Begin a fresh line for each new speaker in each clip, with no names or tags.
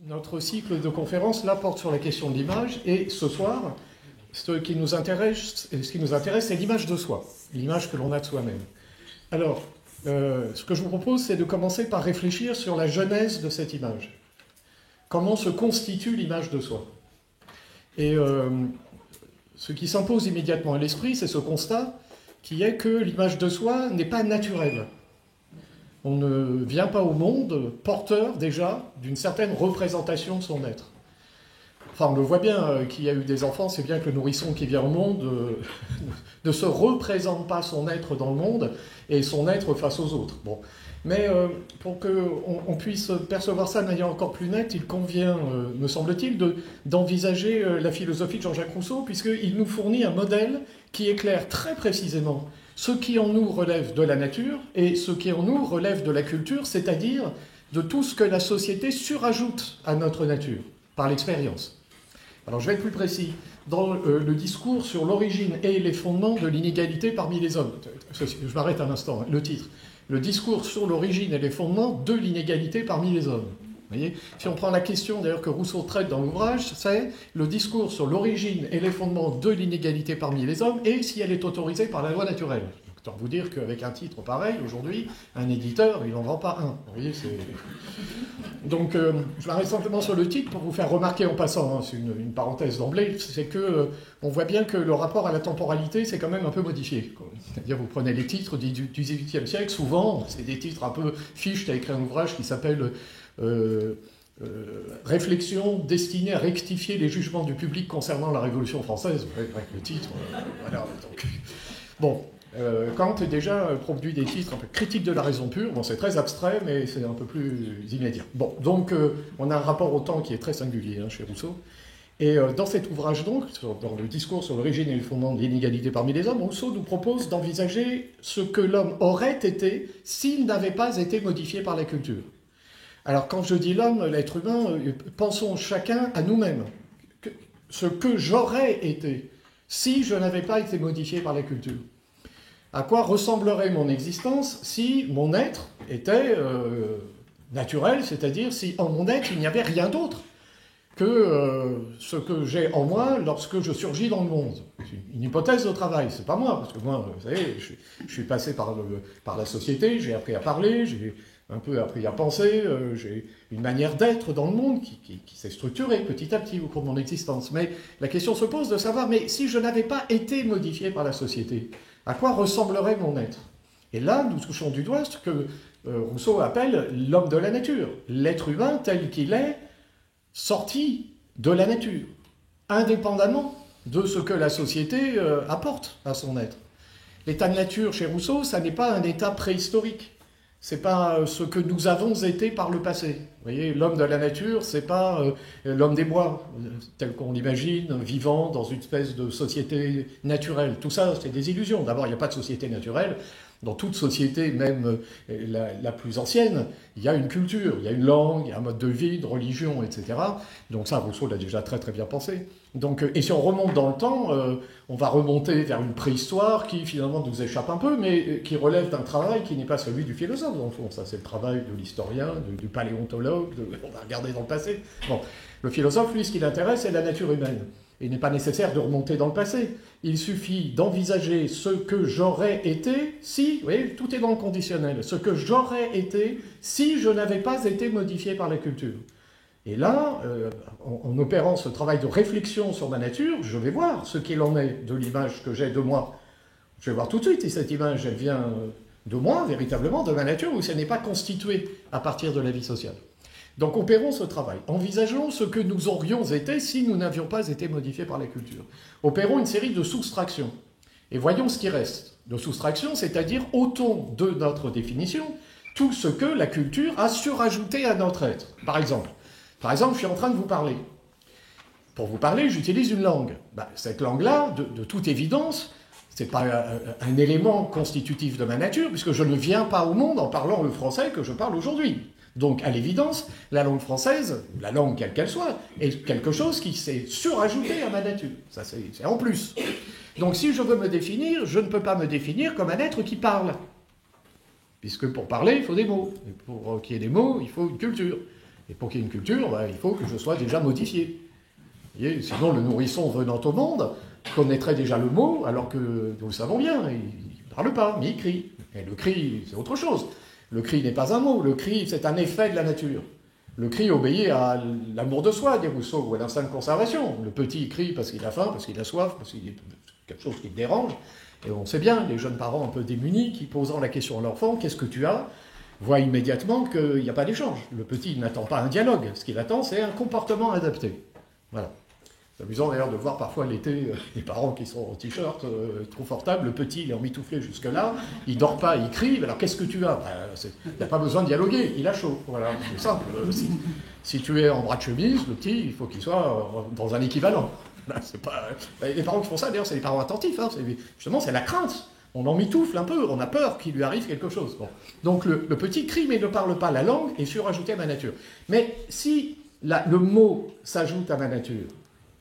Notre cycle de conférences là porte sur la question de l'image, et ce soir, ce qui nous intéresse, c'est l'image de soi, l'image que l'on a de soi-même. Alors, ce que je vous propose, c'est de commencer par réfléchir sur la genèse de cette image. Comment se constitue l'image de soi? Et ce qui s'impose immédiatement à l'esprit, c'est ce constat qui est que l'image de soi n'est pas naturelle. On ne vient pas au monde porteur déjà d'une certaine représentation de son être. Enfin, on le voit bien, qu'il y a eu des enfants, c'est bien que le nourrisson qui vient au monde ne se représente pas son être dans le monde et son être face aux autres. Bon. Mais pour qu'on puisse percevoir ça de manière encore plus nette, il convient, me semble-t-il, d'envisager la philosophie de Jean-Jacques Rousseau, puisqu'il nous fournit un modèle qui éclaire très précisément ce qui en nous relève de la nature et ce qui en nous relève de la culture, c'est-à-dire de tout ce que la société surajoute à notre nature, par l'expérience. Alors je vais être plus précis. Dans le discours sur l'origine et les fondements de l'inégalité parmi les hommes, je m'arrête un instant, le titre, le discours sur l'origine et les fondements de l'inégalité parmi les hommes. Vous voyez, si on prend la question d'ailleurs que Rousseau traite dans l'ouvrage, c'est le discours sur l'origine et les fondements de l'inégalité parmi les hommes et si elle est autorisée par la loi naturelle. Autant vous dire qu'avec un titre pareil, aujourd'hui, un éditeur, il n'en vend pas un. Vous voyez, donc, je m'arrête simplement sur le titre pour vous faire remarquer en passant, hein, c'est une parenthèse d'emblée, c'est que on voit bien que le rapport à la temporalité, c'est quand même un peu modifié. C'est-à-dire, vous prenez les titres du XVIIIe siècle, souvent, c'est des titres un peu fiches. Tu as écrit un ouvrage qui s'appelle Réflexion destinée à rectifier les jugements du public concernant la Révolution française. Ouais, le titre, voilà. Donc, bon. Kant est déjà produit des titres un peu critiques de la raison pure. Bon, c'est très abstrait, mais c'est un peu plus immédiat. Bon, donc, on a un rapport au temps qui est très singulier chez Rousseau. Et dans cet ouvrage, donc, dans le discours sur l'origine et le fondement de l'inégalité parmi les hommes, Rousseau nous propose d'envisager ce que l'homme aurait été s'il n'avait pas été modifié par la culture. Alors, quand je dis l'homme, l'être humain, pensons chacun à nous-mêmes. Ce que j'aurais été si je n'avais pas été modifié par la culture. À quoi ressemblerait mon existence si mon être était naturel, c'est-à-dire si en mon être il n'y avait rien d'autre que ce que j'ai en moi lorsque je surgis dans le monde. C'est une hypothèse de travail, c'est pas moi, parce que moi, vous savez, je suis passé par la société, j'ai appris à parler, j'ai un peu appris à penser, j'ai une manière d'être dans le monde qui s'est structurée petit à petit au cours de mon existence. Mais la question se pose de savoir, mais si je n'avais pas été modifié par la société, à quoi ressemblerait mon être? Et là, nous touchons du doigt ce que Rousseau appelle l'homme de la nature, l'être humain tel qu'il est sorti de la nature, indépendamment de ce que la société apporte à son être. L'état de nature chez Rousseau, ça n'est pas un état préhistorique. C'est pas ce que nous avons été par le passé. Vous voyez, l'homme de la nature, c'est pas l'homme des bois, tel qu'on l'imagine, vivant dans une espèce de société naturelle. Tout ça, c'est des illusions. D'abord, il n'y a pas de société naturelle. Dans toute société, même la plus ancienne, il y a une culture, il y a une langue, il y a un mode de vie, de religion, etc. Donc ça, Rousseau l'a déjà très très bien pensé. Donc, et si on remonte dans le temps, on va remonter vers une préhistoire qui finalement nous échappe un peu, mais qui relève d'un travail qui n'est pas celui du philosophe, dans le fond. Ça, c'est le travail de l'historien, du paléontologue, on va regarder dans le passé. Bon, le philosophe, lui, ce qui l'intéresse, c'est la nature humaine. Il n'est pas nécessaire de remonter dans le passé. Il suffit d'envisager ce que j'aurais été si, vous voyez, tout est dans le conditionnel, ce que j'aurais été si je n'avais pas été modifié par la culture. Et là, en opérant ce travail de réflexion sur ma nature, je vais voir ce qu'il en est de l'image que j'ai de moi. Je vais voir tout de suite si cette image, elle vient de moi, véritablement, de ma nature, ou si elle n'est pas constituée à partir de la vie sociale. Donc opérons ce travail. Envisageons ce que nous aurions été si nous n'avions pas été modifiés par la culture. Opérons une série de soustractions. Et voyons ce qui reste. De soustractions, c'est-à-dire ôtons de notre définition tout ce que la culture a surajouté à notre être. Par exemple, je suis en train de vous parler. Pour vous parler, j'utilise une langue. Cette langue-là, de toute évidence, c'est pas un élément constitutif de ma nature, puisque je ne viens pas au monde en parlant le français que je parle aujourd'hui. Donc, à l'évidence, la langue française, la langue quelle qu'elle soit, est quelque chose qui s'est surajouté à ma nature. Ça, c'est en plus. Donc, si je veux me définir, je ne peux pas me définir comme un être qui parle. Puisque pour parler, il faut des mots. Et pour qu'il y ait des mots, il faut une culture. Et pour qu'il y ait une culture, ben, il faut que je sois déjà modifié. Vous voyez, sinon, le nourrisson venant au monde connaîtrait déjà le mot, alors que, nous le savons bien, il ne parle pas, mais il crie. Et le cri, c'est autre chose. Le cri n'est pas un mot, le cri, c'est un effet de la nature. Le cri obéit à l'amour de soi, dit Rousseau, ou à l'instinct de conservation. Le petit crie parce qu'il a faim, parce qu'il a soif, parce qu'il y a quelque chose qui le dérange. Et on sait bien, les jeunes parents un peu démunis, qui posant la question à l'enfant, qu'est-ce que tu as, voient immédiatement qu'il n'y a pas d'échange. Le petit n'attend pas un dialogue, ce qu'il attend, c'est un comportement adapté. Voilà. C'est amusant d'ailleurs de voir parfois l'été les parents qui sont en t-shirt confortable, le petit il est emmitouflé jusque-là, il dort pas, il crie, alors qu'est-ce que tu as? Il n'y a pas besoin de dialoguer, il a chaud, voilà, c'est simple. Si tu es en bras de chemise, le petit, il faut qu'il soit dans un équivalent. C'est pas... Les parents qui font ça, d'ailleurs, c'est les parents attentifs, hein. Justement, c'est la crainte. On emmitoufle un peu, on a peur qu'il lui arrive quelque chose. Bon. Donc le petit crie mais ne parle pas la langue est surajouté à ma nature. Mais si le mot s'ajoute à ma nature,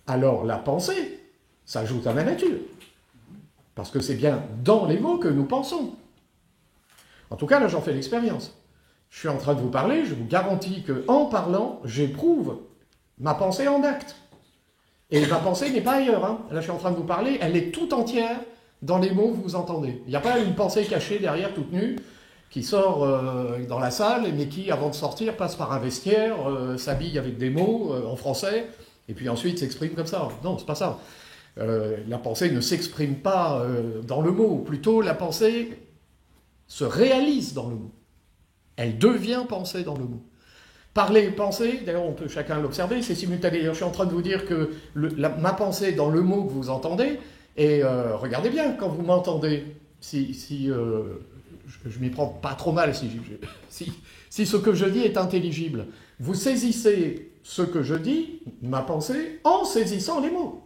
alors la pensée s'ajoute à ma nature. Parce que c'est bien dans les mots que nous pensons. En tout cas, là, j'en fais l'expérience. Je suis en train de vous parler, je vous garantis qu'en parlant, j'éprouve ma pensée en acte. Et ma pensée n'est pas ailleurs. Hein. Là, je suis en train de vous parler, elle est tout entière dans les mots que vous entendez. Il n'y a pas une pensée cachée derrière, toute nue, qui sort dans la salle, mais qui, avant de sortir, passe par un vestiaire, s'habille avec des mots en français, et puis ensuite s'exprime comme ça. Non, c'est pas ça. La pensée ne s'exprime pas dans le mot. Plutôt, la pensée se réalise dans le mot. Elle devient pensée dans le mot. Parler et penser, d'ailleurs on peut chacun l'observer, c'est simultané. Je suis en train de vous dire que ma pensée dans le mot que vous entendez, et regardez bien quand vous m'entendez, si je m'y prends pas trop mal, si ce que je dis est intelligible, vous saisissez ce que je dis, ma pensée, en saisissant les mots.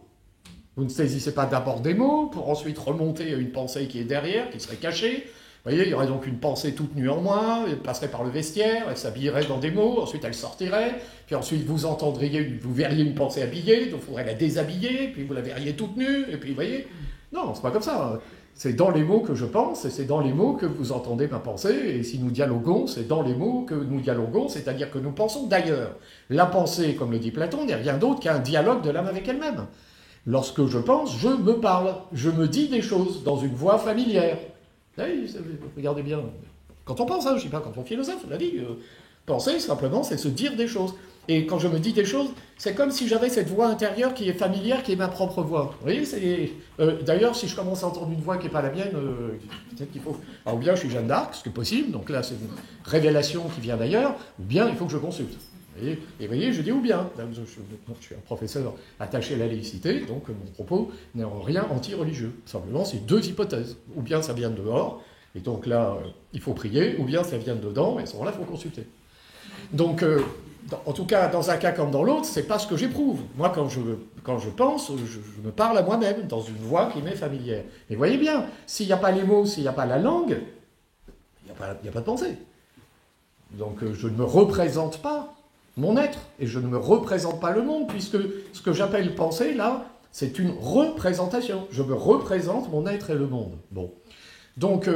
Vous ne saisissez pas d'abord des mots, pour ensuite remonter à une pensée qui est derrière, qui serait cachée. Vous voyez, il y aurait donc une pensée toute nue en moi, elle passerait par le vestiaire, elle s'habillerait dans des mots, ensuite elle sortirait, puis ensuite vous verriez une pensée habillée, donc il faudrait la déshabiller, puis vous la verriez toute nue, et puis vous voyez, non, c'est pas comme ça. C'est dans les mots que je pense, et c'est dans les mots que vous entendez ma pensée, et si nous dialoguons, c'est dans les mots que nous dialoguons, c'est-à-dire que nous pensons d'ailleurs. La pensée, comme le dit Platon, n'est rien d'autre qu'un dialogue de l'âme avec elle-même. Lorsque je pense, je me parle, je me dis des choses dans une voix familière. Regardez bien, quand on pense, hein, je ne sais pas, quand on philosophe, on l'a dit, penser simplement, c'est se dire des choses. Et quand je me dis des choses, c'est comme si j'avais cette voix intérieure qui est familière, qui est ma propre voix. Vous voyez, d'ailleurs, si je commence à entendre une voix qui n'est pas la mienne, peut-être qu'il faut... Alors, ou bien je suis Jeanne d'Arc, ce qui est possible, donc là c'est une révélation qui vient d'ailleurs, ou bien il faut que je consulte. Et vous voyez, je dis ou bien. Je suis un professeur attaché à la laïcité, donc mon propos n'est en rien anti-religieux. Simplement, c'est deux hypothèses. Ou bien ça vient de dehors, et donc là, il faut prier, ou bien ça vient de dedans, et à ce moment-là, il faut consulter. Donc, en tout cas, dans un cas comme dans l'autre, c'est pas ce que j'éprouve. Moi, quand je pense, je me parle à moi-même, dans une voix qui m'est familière. Mais voyez bien, s'il n'y a pas les mots, s'il n'y a pas la langue, il n'y a pas de pensée. Donc, je ne me représente pas mon être, et je ne me représente pas le monde, puisque ce que j'appelle penser, là, c'est une représentation. Je me représente mon être et le monde. Bon. Donc,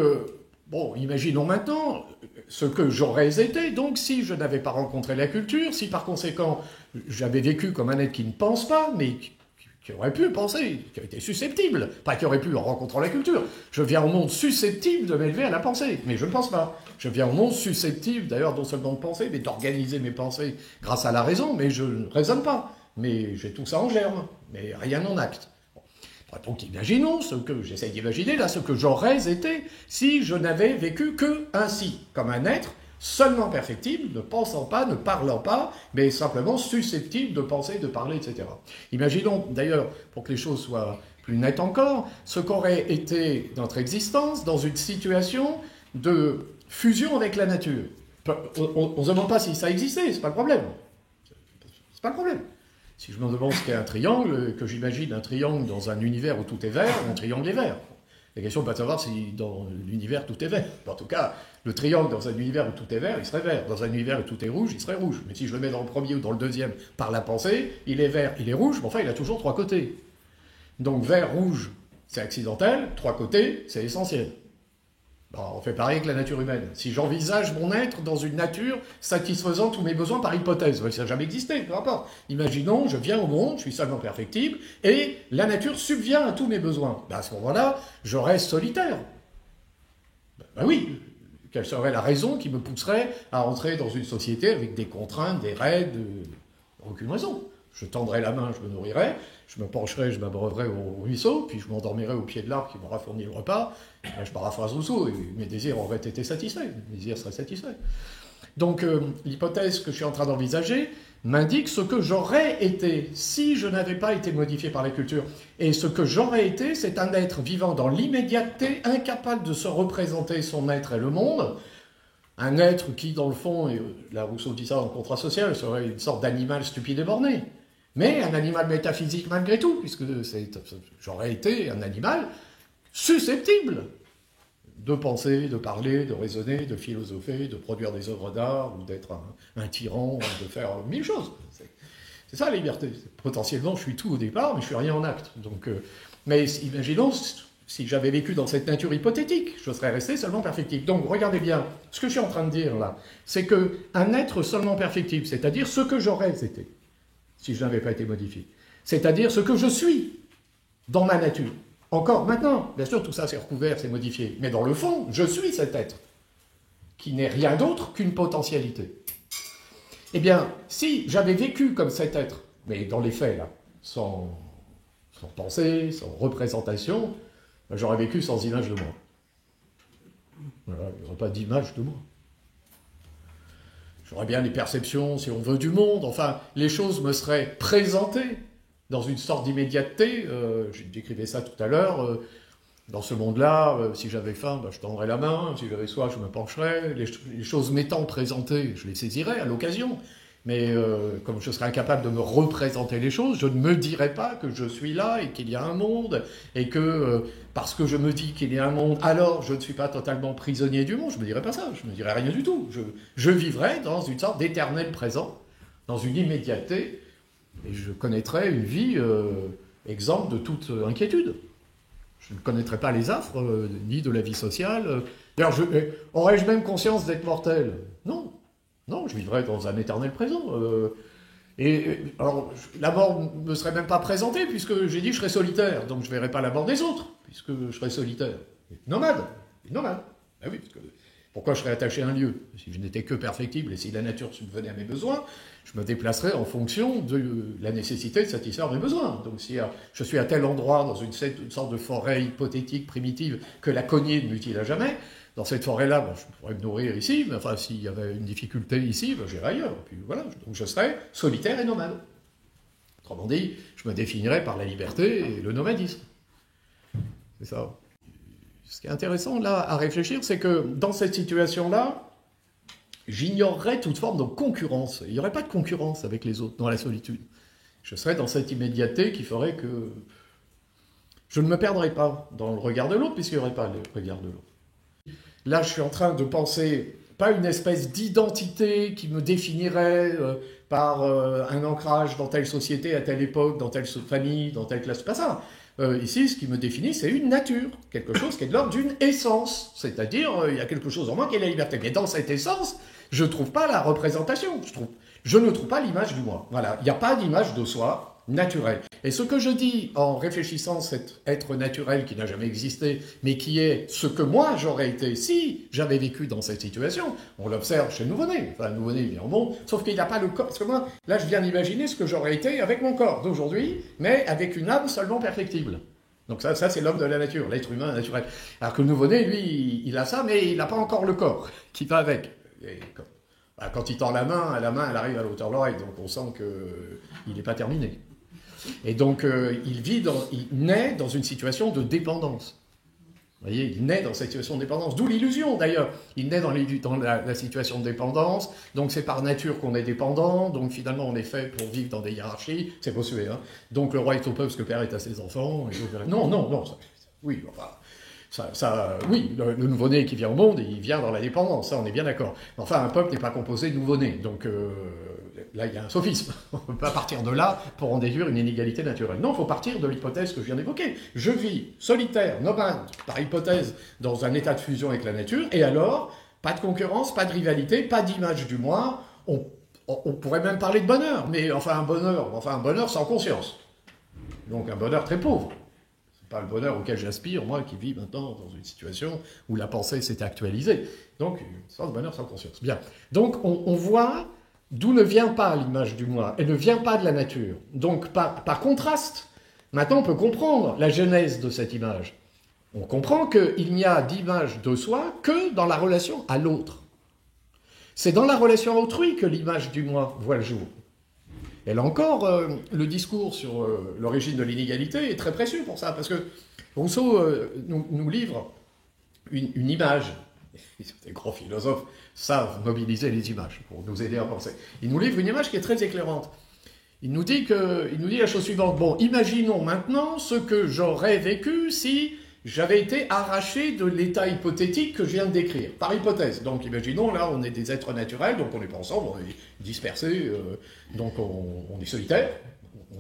imaginons maintenant ce que j'aurais été, donc, si je n'avais pas rencontré la culture, si par conséquent, j'avais vécu comme un être qui ne pense pas, mais qui aurait pu penser, qui aurait été susceptible, pas qui aurait pu en rencontrant la culture. Je viens au monde susceptible de m'élever à la pensée, mais je ne pense pas. Je viens au monde susceptible, d'ailleurs, non seulement de penser, mais d'organiser mes pensées grâce à la raison, mais je ne raisonne pas. Mais j'ai tout ça en germe, mais rien en acte. Donc imaginons j'essaie d'imaginer là, ce que j'aurais été si je n'avais vécu que ainsi, comme un être seulement perfectible, ne pensant pas, ne parlant pas, mais simplement susceptible de penser, de parler, etc. Imaginons d'ailleurs, pour que les choses soient plus nettes encore, ce qu'aurait été notre existence dans une situation de fusion avec la nature. On ne se demande pas si ça existait, c'est pas le problème. C'est pas le problème. Si je me demande ce qu'est un triangle, que j'imagine un triangle dans un univers où tout est vert, un triangle est vert. La question n'est pas de savoir si dans l'univers tout est vert. En tout cas, le triangle dans un univers où tout est vert, il serait vert. Dans un univers où tout est rouge, il serait rouge. Mais si je le mets dans le premier ou dans le deuxième par la pensée, il est vert, il est rouge, mais enfin il a toujours trois côtés. Donc vert, rouge, c'est accidentel, trois côtés, c'est essentiel. Bon, on fait pareil avec la nature humaine. Si j'envisage mon être dans une nature satisfaisant tous mes besoins par hypothèse, ça n'a jamais existé, peu importe. Imaginons, je viens au monde, je suis seulement perfectible, et la nature subvient à tous mes besoins. Ben à ce moment-là, je reste solitaire. Ben oui, quelle serait la raison qui me pousserait à entrer dans une société avec des contraintes, des règles, aucune raison. Je tendrai la main, je me nourrirai, je me pencherai, je m'abreuverai au ruisseau, puis je m'endormirai au pied de l'arbre qui m'aura fourni le repas. Je paraphrase Rousseau, et mes désirs auraient été satisfaits, mes désirs seraient satisfaits. Donc l'hypothèse que je suis en train d'envisager m'indique ce que j'aurais été si je n'avais pas été modifié par la culture. Et ce que j'aurais été, c'est un être vivant dans l'immédiateté, incapable de se représenter son être et le monde. Un être qui, dans le fond, et là Rousseau dit ça en contrat social, serait une sorte d'animal stupide et borné. Mais un animal métaphysique malgré tout, puisque j'aurais été un animal susceptible de penser, de parler, de raisonner, de philosopher, de produire des œuvres d'art, ou d'être un tyran, ou de faire mille choses. C'est ça la liberté. Potentiellement, je suis tout au départ, mais je suis rien en acte. Donc, mais imaginons, si j'avais vécu dans cette nature hypothétique, je serais resté seulement perfectible. Donc, regardez bien, ce que je suis en train de dire là, c'est qu'un être seulement perfectible, c'est-à-dire ce que j'aurais été, si je n'avais pas été modifié. C'est-à-dire ce que je suis dans ma nature. Encore maintenant, bien sûr, tout ça c'est recouvert, c'est modifié. Mais dans le fond, je suis cet être, qui n'est rien d'autre qu'une potentialité. Eh bien, si j'avais vécu comme cet être, mais dans les faits, là, sans pensée, sans représentation, j'aurais vécu sans image de moi. Voilà, il n'y aurait pas d'image de moi. J'aurais bien des perceptions, si on veut, du monde. Enfin, les choses me seraient présentées dans une sorte d'immédiateté. Je décrivais ça tout à l'heure. Dans ce monde-là, si j'avais faim, je tendrais la main. Si j'avais soif, je me pencherais. Les choses m'étant présentées, je les saisirais à l'occasion. Mais comme je serais incapable de me représenter les choses, je ne me dirais pas que je suis là et qu'il y a un monde, et que parce que je me dis qu'il y a un monde, alors je ne suis pas totalement prisonnier du monde. Je ne me dirais pas ça, je ne me dirais rien du tout. Je vivrais dans une sorte d'éternel présent, dans une immédiateté, et je connaîtrais une vie exempte de toute inquiétude. Je ne connaîtrais pas les affres, ni de la vie sociale. D'ailleurs, aurais-je même conscience d'être mortel? Non. Non, je vivrais dans un éternel présent. Alors, la mort ne me serait même pas présentée, puisque j'ai dit que je serais solitaire. Donc je ne verrais pas la mort des autres, puisque je serais solitaire. Nomade. Nomade. Ah oui, parce que pourquoi je serais attaché à un lieu? Si je n'étais que perfectible, et si la nature subvenait à mes besoins, je me déplacerais en fonction de la nécessité de satisfaire mes besoins. Donc si je suis à tel endroit, dans une sorte de forêt hypothétique, primitive, que la cognée ne m'utile à jamais, dans cette forêt-là, je pourrais me nourrir ici, mais enfin, s'il y avait une difficulté ici, j'irais ailleurs. Puis voilà, donc je serais solitaire et nomade. Autrement dit, je me définirais par la liberté et le nomadisme. C'est ça. Ce qui est intéressant là à réfléchir, c'est que dans cette situation-là, j'ignorerais toute forme de concurrence. Il n'y aurait pas de concurrence avec les autres dans la solitude. Je serais dans cette immédiateté qui ferait que je ne me perdrais pas dans le regard de l'autre, puisqu'il n'y aurait pas le regard de l'autre. Là, je suis en train de penser, pas une espèce d'identité qui me définirait par un ancrage dans telle société, à telle époque, dans telle famille, dans telle classe, pas ça. Ici, ce qui me définit, c'est une nature, quelque chose qui est de l'ordre d'une essence, c'est-à-dire, il y a quelque chose en moi qui est la liberté. Mais dans cette essence, je ne trouve pas la représentation, je ne trouve pas l'image du moi. Voilà, il n'y a pas d'image de soi naturel. Et ce que je dis en réfléchissant cet être naturel qui n'a jamais existé, mais qui est ce que moi j'aurais été si j'avais vécu dans cette situation, on l'observe chez le nouveau-né. Enfin, le nouveau-né vient au monde, sauf qu'il n'a pas le corps. Parce que moi, là, je viens d'imaginer ce que j'aurais été avec mon corps d'aujourd'hui, mais avec une âme seulement perfectible. Donc ça c'est l'homme de la nature, l'être humain naturel. Alors que le nouveau-né, lui, il a ça, mais il n'a pas encore le corps qui va avec. Et quand il tend la main, elle arrive à la hauteur de l'oreille, donc on sent qu'il n'est pas terminé. Et donc, il naît dans une situation de dépendance. Vous voyez, il naît dans cette situation de dépendance. D'où l'illusion, d'ailleurs. Il naît dans la situation de dépendance. Donc, c'est par nature qu'on est dépendant. Donc, finalement, on est fait pour vivre dans des hiérarchies. C'est Bossuet, hein. Donc, le roi est au peuple, ce que le père est à ses enfants. Et non. Oui, enfin, Oui, le nouveau-né qui vient au monde, il vient dans la dépendance, ça on est bien d'accord. Enfin, un peuple n'est pas composé de nouveau-nés, donc là il y a un sophisme. On ne peut pas partir de là pour en déduire une inégalité naturelle. Non, il faut partir de l'hypothèse que je viens d'évoquer. Je vis solitaire, nomade, par hypothèse, dans un état de fusion avec la nature, et alors, pas de concurrence, pas de rivalité, pas d'image du moi, on pourrait même parler de bonheur, mais enfin un bonheur sans conscience. Donc un bonheur très pauvre. Pas le bonheur auquel j'aspire, moi qui vis maintenant dans une situation où la pensée s'est actualisée. Donc, sans bonheur, sans conscience. Bien. Donc, on voit d'où ne vient pas l'image du moi. Elle ne vient pas de la nature. Donc, par contraste, maintenant on peut comprendre la genèse de cette image. On comprend qu'il n'y a d'image de soi que dans la relation à l'autre. C'est dans la relation à autrui que l'image du moi voit le jour. Et là encore, le discours sur l'origine de l'inégalité est très précieux pour ça, parce que Rousseau nous livre une image. Les grands philosophes savent mobiliser les images pour nous aider à penser. Il nous livre une image qui est très éclairante. Il nous dit la chose suivante. Bon, imaginons maintenant ce que j'aurais vécu si j'avais été arraché de l'état hypothétique que je viens de décrire, par hypothèse. Donc imaginons, là, on est des êtres naturels, donc on n'est pas ensemble, on est dispersés, donc on est solitaires,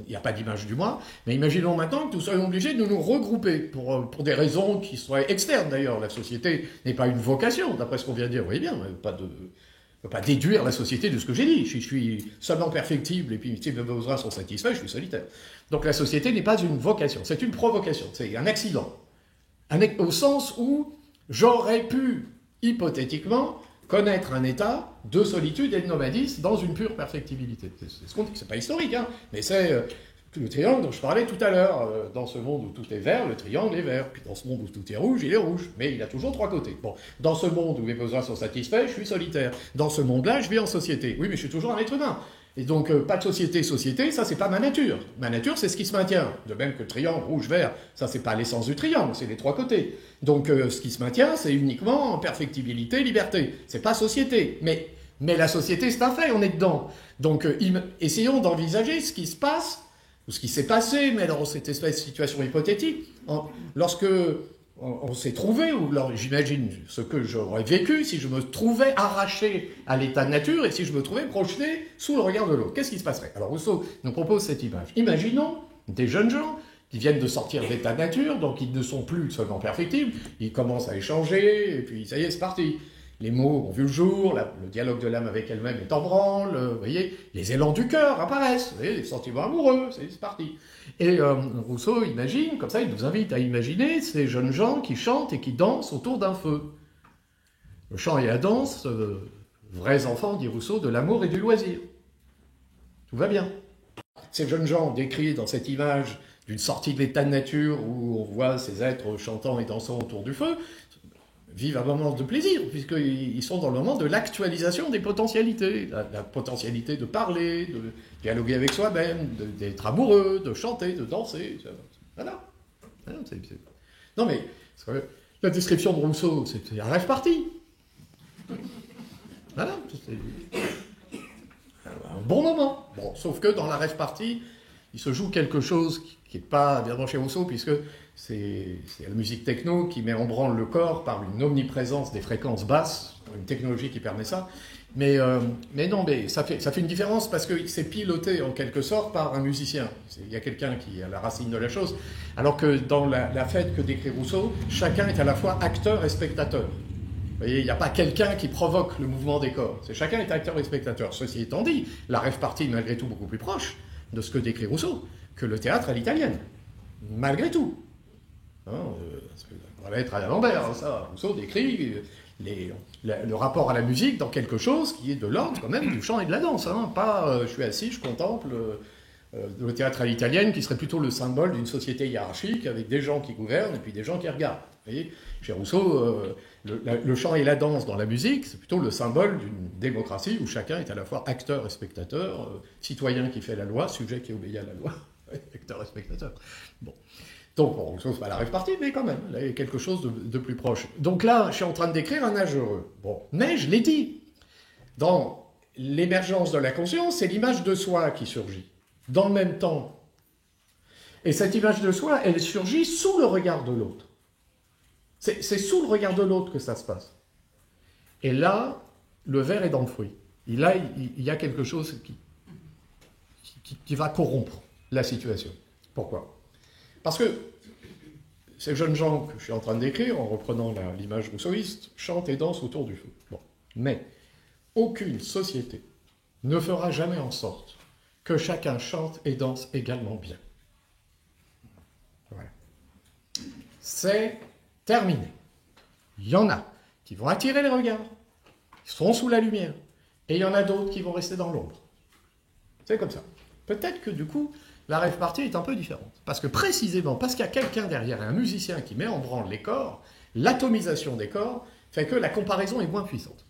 il n'y a pas d'image du moi, mais imaginons maintenant que nous soyons obligés de nous regrouper, pour des raisons qui seraient externes d'ailleurs. La société n'est pas une vocation, d'après ce qu'on vient de dire, vous voyez bien, on ne peut pas déduire la société de ce que j'ai dit. Je suis seulement perfectible, et puis si mes besoins sont satisfaits, je suis solitaire. Donc la société n'est pas une vocation, c'est une provocation, c'est un accident. Au sens où j'aurais pu, hypothétiquement, connaître un état de solitude et de nomadisme dans une pure perfectibilité. C'est ce qu'on dit, c'est pas historique, hein, mais c'est le triangle dont je parlais tout à l'heure. Dans ce monde où tout est vert, le triangle est vert. Puis dans ce monde où tout est rouge, il est rouge. Mais il a toujours trois côtés. Bon, dans ce monde où mes besoins sont satisfaits, je suis solitaire. Dans ce monde-là, je vis en société. Oui, mais je suis toujours un être humain. Et donc, pas de société, ça, c'est pas ma nature. Ma nature, c'est ce qui se maintient. De même que le triangle rouge-vert, ça, c'est pas l'essence du triangle, c'est les trois côtés. Donc, ce qui se maintient, c'est uniquement perfectibilité, liberté. C'est pas société. Mais la société, c'est un fait, on est dedans. Donc, essayons d'envisager ce qui se passe, ou ce qui s'est passé, mais dans cette espèce de situation hypothétique, lorsque on s'est trouvé, ou j'imagine ce que j'aurais vécu si je me trouvais arraché à l'état de nature et si je me trouvais projeté sous le regard de l'autre. Qu'est-ce qui se passerait? Alors Rousseau nous propose cette image. Imaginons des jeunes gens qui viennent de sortir de l'état de nature, donc ils ne sont plus seulement perfectibles, ils commencent à échanger, et puis ça y est, c'est parti. Les mots ont vu le jour, le dialogue de l'âme avec elle-même est en branle, vous voyez, les élans du cœur apparaissent, vous voyez, les sentiments amoureux, c'est parti. Et Rousseau imagine, comme ça, il nous invite à imaginer ces jeunes gens qui chantent et qui dansent autour d'un feu. Le chant et la danse, vrais enfants, dit Rousseau, de l'amour et du loisir. Tout va bien. Ces jeunes gens décrits dans cette image d'une sortie de l'état de nature où on voit ces êtres chantant et dansant autour du feu, vivent un moment de plaisir, puisqu'ils sont dans le moment de l'actualisation des potentialités, la potentialité de parler, de dialoguer avec soi-même, d'être amoureux, de chanter, de danser. Voilà. Non mais, la description de Rousseau, c'est un rêve parti. Voilà. C'est un bon moment. Bon, sauf que dans la rêve partie, il se joue quelque chose qui n'est pas évidemment chez Rousseau, puisque c'est la musique techno qui met en branle le corps par une omniprésence des fréquences basses, une technologie qui permet ça. Mais non, mais ça fait une différence parce que c'est piloté en quelque sorte par un musicien. Il y a quelqu'un qui est à la racine de la chose. Alors que dans la fête que décrit Rousseau, chacun est à la fois acteur et spectateur. Vous voyez, il n'y a pas quelqu'un qui provoque le mouvement des corps. Chacun est acteur et spectateur. Ceci étant dit, la rêve partie est malgré tout beaucoup plus proche de ce que décrit Rousseau que le théâtre à l'italienne. Malgré tout. On va être à l'Alembert, ça. Rousseau décrit le rapport à la musique dans quelque chose qui est de l'ordre quand même du chant et de la danse. Pas je suis assis, je contemple le théâtre à l'italienne qui serait plutôt le symbole d'une société hiérarchique avec des gens qui gouvernent et puis des gens qui regardent. Vous voyez, chez Rousseau, le chant et la danse dans la musique, c'est plutôt le symbole d'une démocratie où chacun est à la fois acteur et spectateur, citoyen qui fait la loi, sujet qui obéit à la loi, acteur et spectateur. Bon. Donc, bon, Rousseau, c'est pas la rêve partie, mais quand même, là, il y a quelque chose de plus proche. Donc là, je suis en train de décrire un âge heureux. Bon, mais je l'ai dit, dans l'émergence de la conscience, c'est l'image de soi qui surgit, dans le même temps. Et cette image de soi, elle surgit sous le regard de l'autre. C'est sous le regard de l'autre que ça se passe. Et là, le ver est dans le fruit. Et là, il y a quelque chose qui va corrompre la situation. Pourquoi? Parce que ces jeunes gens que je suis en train de décrire, en reprenant l'image rousseauiste, chantent et dansent autour du feu. Bon. Mais aucune société ne fera jamais en sorte que chacun chante et danse également bien. Voilà. C'est terminé. Il y en a qui vont attirer les regards, qui seront sous la lumière, et il y en a d'autres qui vont rester dans l'ombre. C'est comme ça. Peut-être que du coup, la rave party est un peu différente. Parce que précisément, parce qu'il y a quelqu'un derrière, un musicien qui met en branle les corps, l'atomisation des corps fait que la comparaison est moins puissante.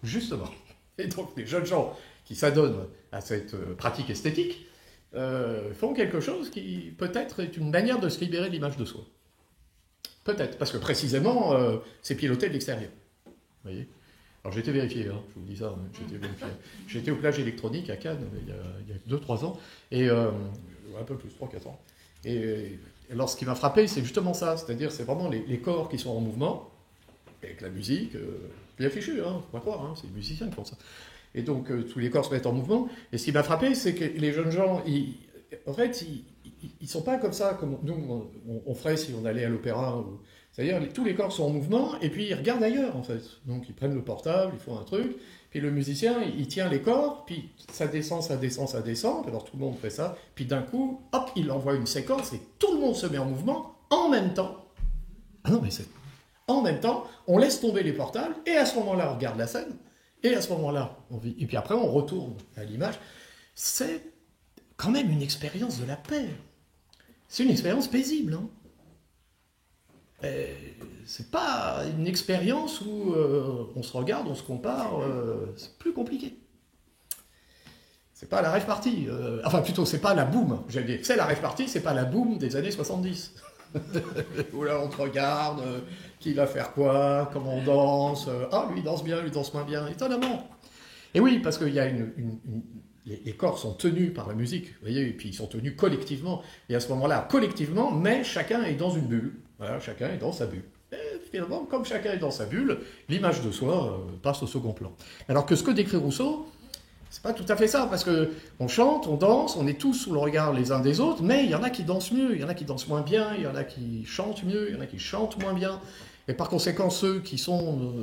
Justement. Et donc les jeunes gens qui s'adonnent à cette pratique esthétique font quelque chose qui peut-être est une manière de se libérer de l'image de soi. Peut-être, parce que précisément, c'est piloté de l'extérieur. Vous voyez? Alors j'ai été vérifié, hein, je vous dis ça, j'ai été vérifié. J'étais au plage électronique à Cannes il y a 2-3 ans, et un peu plus, 3-4 ans. Et alors ce qui m'a frappé, c'est justement ça, c'est-à-dire c'est vraiment les corps qui sont en mouvement, avec la musique, bien fichu, hein, faut pas croire, hein, c'est les musiciens qui font ça. Et donc tous les corps se mettent en mouvement, et ce qui m'a frappé, c'est que les jeunes gens, en fait, ils sont pas comme ça, comme nous, on ferait si on allait à l'opéra, c'est-à-dire tous les corps sont en mouvement, et puis ils regardent ailleurs, en fait. Donc ils prennent le portable, ils font un truc, puis le musicien, il tient les corps, puis ça descend, ça descend, ça descend, alors tout le monde fait ça, puis d'un coup, hop, il envoie une séquence, et tout le monde se met en mouvement, en même temps. Ah non, mais c'est... En même temps, on laisse tomber les portables, et à ce moment-là, on regarde la scène, et à ce moment-là, on vit. Et puis après, on retourne à l'image. C'est quand même une expérience de la paix. C'est une expérience paisible, hein. C'est pas une expérience où on se regarde, on se compare, c'est plus compliqué. C'est pas la rave party, enfin plutôt c'est pas la boom, j'allais dire, c'est la rave party, c'est pas la boom des années 70. Où là on te regarde, qui va faire quoi, comment on danse, ah lui il danse bien, lui danse moins bien, étonnamment. Et oui, parce qu'il y a les corps sont tenus par la musique, vous voyez, et puis ils sont tenus collectivement, et à ce moment-là, collectivement, mais chacun est dans une bulle. Voilà, chacun est dans sa bulle. Et finalement, comme chacun est dans sa bulle, l'image de soi passe au second plan. Alors que ce que décrit Rousseau, c'est pas tout à fait ça, parce que on chante, on danse, on est tous sous le regard les uns des autres, mais il y en a qui dansent mieux, il y en a qui dansent moins bien, il y en a qui chantent mieux, il y en a qui chantent moins bien. Et par conséquent, ceux qui sont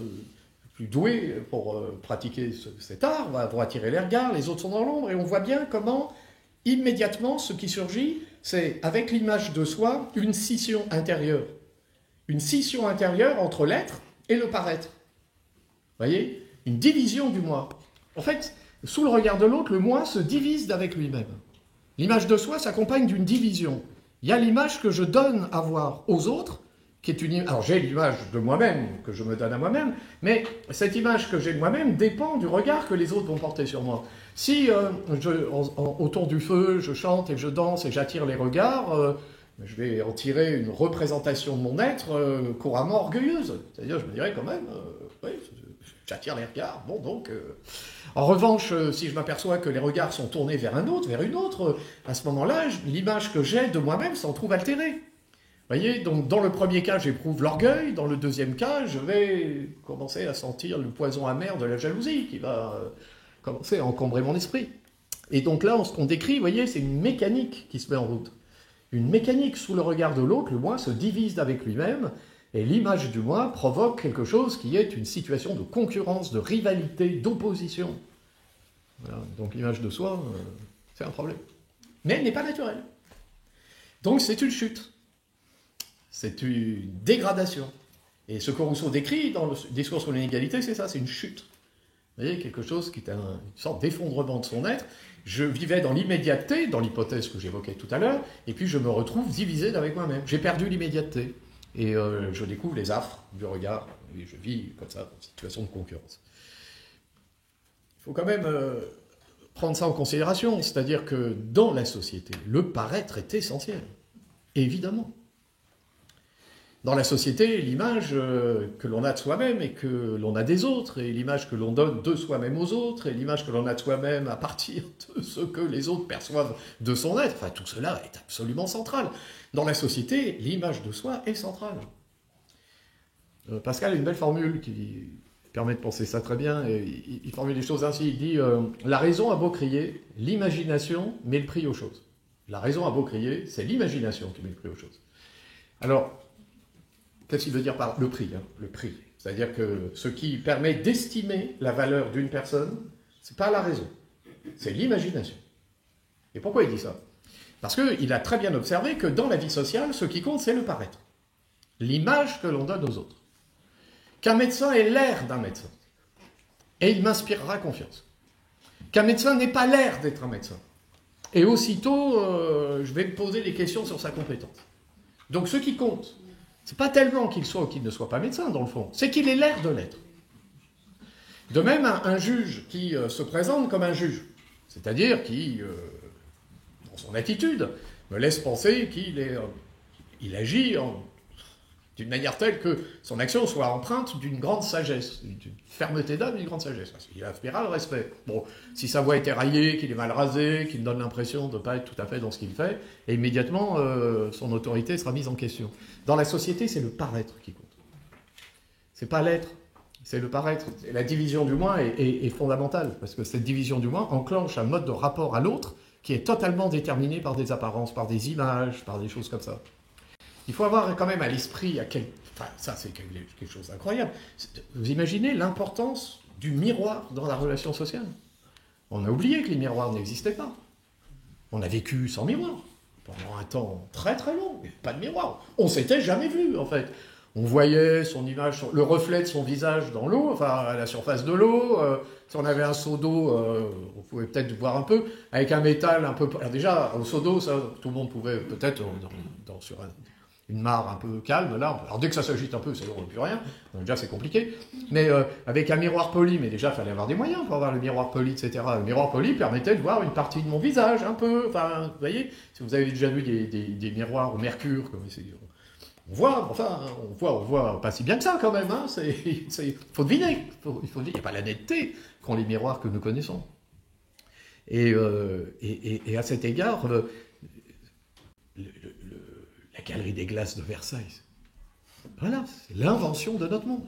plus doués pour pratiquer cet art vont attirer les regards, les autres sont dans l'ombre, et on voit bien comment, immédiatement, ce qui surgit, c'est, avec l'image de soi, une scission intérieure. Une scission intérieure entre l'être et le paraître. Vous voyez? Une division du moi. En fait, sous le regard de l'autre, le moi se divise avec lui-même. L'image de soi s'accompagne d'une division. Il y a l'image que je donne à voir aux autres, qui est une... Alors j'ai l'image de moi-même, que je me donne à moi-même, mais cette image que j'ai de moi-même dépend du regard que les autres vont porter sur moi. Si autour du feu, je chante et je danse et j'attire les regards, je vais en tirer une représentation de mon être couramment orgueilleuse. C'est-à-dire, je me dirais quand même, oui, j'attire les regards, bon donc... En revanche, si je m'aperçois que les regards sont tournés vers un autre, vers une autre, à ce moment-là, l'image que j'ai de moi-même s'en trouve altérée. Vous voyez, donc dans le premier cas, j'éprouve l'orgueil, dans le deuxième cas, je vais commencer à sentir le poison amer de la jalousie qui va commencer à encombrer mon esprit. Et donc là, ce qu'on décrit, vous voyez, c'est une mécanique qui se met en route. Une mécanique sous le regard de l'autre, le moi se divise avec lui-même, et l'image du moi provoque quelque chose qui est une situation de concurrence, de rivalité, d'opposition. Voilà, donc l'image de soi, c'est un problème. Mais elle n'est pas naturelle. Donc c'est une chute. C'est une dégradation. Et ce que Rousseau décrit dans le discours sur l'inégalité, c'est ça, c'est une chute. Vous voyez, quelque chose qui est une sorte d'effondrement de son être. Je vivais dans l'immédiateté, dans l'hypothèse que j'évoquais tout à l'heure, et puis je me retrouve divisé avec moi-même. J'ai perdu l'immédiateté. Et je découvre les affres du regard, et je vis comme ça, en situation de concurrence. Il faut quand même prendre ça en considération, c'est-à-dire que dans la société, le paraître est essentiel, évidemment. Dans la société, l'image que l'on a de soi-même et que l'on a des autres, et l'image que l'on donne de soi-même aux autres, et l'image que l'on a de soi-même à partir de ce que les autres perçoivent de son être, enfin tout cela est absolument central. Dans la société, l'image de soi est centrale. Pascal a une belle formule qui permet de penser ça très bien, et il formule les choses ainsi, il dit la raison a beau crier, l'imagination met le prix aux choses. La raison a beau crier, c'est l'imagination qui met le prix aux choses. Alors, qu'est-ce qu'il veut dire par le prix, hein, le prix. C'est-à-dire que ce qui permet d'estimer la valeur d'une personne, c'est pas la raison, c'est l'imagination. Et pourquoi il dit ça? Parce qu'il a très bien observé que dans la vie sociale, ce qui compte, c'est le paraître. L'image que l'on donne aux autres. Qu'un médecin ait l'air d'un médecin. Et il m'inspirera confiance. Qu'un médecin n'ait pas l'air d'être un médecin. Et aussitôt, je vais me poser des questions sur sa compétence. Donc ce qui compte, c'est pas tellement qu'il soit ou qu'il ne soit pas médecin, dans le fond, c'est qu'il ait l'air de l'être. De même, un juge qui se présente comme un juge, c'est-à-dire qui, dans son attitude, me laisse penser qu'il agit d'une manière telle que son action soit empreinte d'une grande sagesse, d'une fermeté d'âme, d'une grande sagesse. Il inspirera le respect. Bon, si sa voix est éraillée, qu'il est mal rasé, qu'il donne l'impression de ne pas être tout à fait dans ce qu'il fait, et immédiatement, son autorité sera mise en question. Dans la société, c'est le paraître qui compte. C'est pas l'être, c'est le paraître. Et la division du moi est fondamentale, parce que cette division du moi enclenche un mode de rapport à l'autre qui est totalement déterminé par des apparences, par des images, par des choses comme ça. Il faut avoir quand même à l'esprit, enfin, ça c'est quelque chose d'incroyable. Vous imaginez l'importance du miroir dans la relation sociale? On a oublié que les miroirs n'existaient pas. On a vécu sans miroir pendant un temps très très long, mais pas de miroir. On s'était jamais vu en fait. On voyait son image, le reflet de son visage dans l'eau, enfin à la surface de l'eau. Si on avait un seau d'eau, on pouvait peut-être voir un peu, avec un métal un peu... Alors déjà, au seau d'eau, ça, tout le monde pouvait peut-être, sur une mare un peu calme, là, alors dès que ça s'agite un peu, c'est on ne plus rien, donc déjà c'est compliqué, mais avec un miroir poli, mais déjà il fallait avoir des moyens pour avoir le miroir poli, etc. Le miroir poli permettait de voir une partie de mon visage, un peu, enfin, vous voyez, si vous avez déjà vu des miroirs au mercure, comme on voit pas si bien que ça quand même, hein, faut deviner, il faut deviner, il n'y a pas la netteté qu'ont les miroirs que nous connaissons. Et à cet égard, la galerie des glaces de Versailles, voilà, c'est l'invention de notre monde.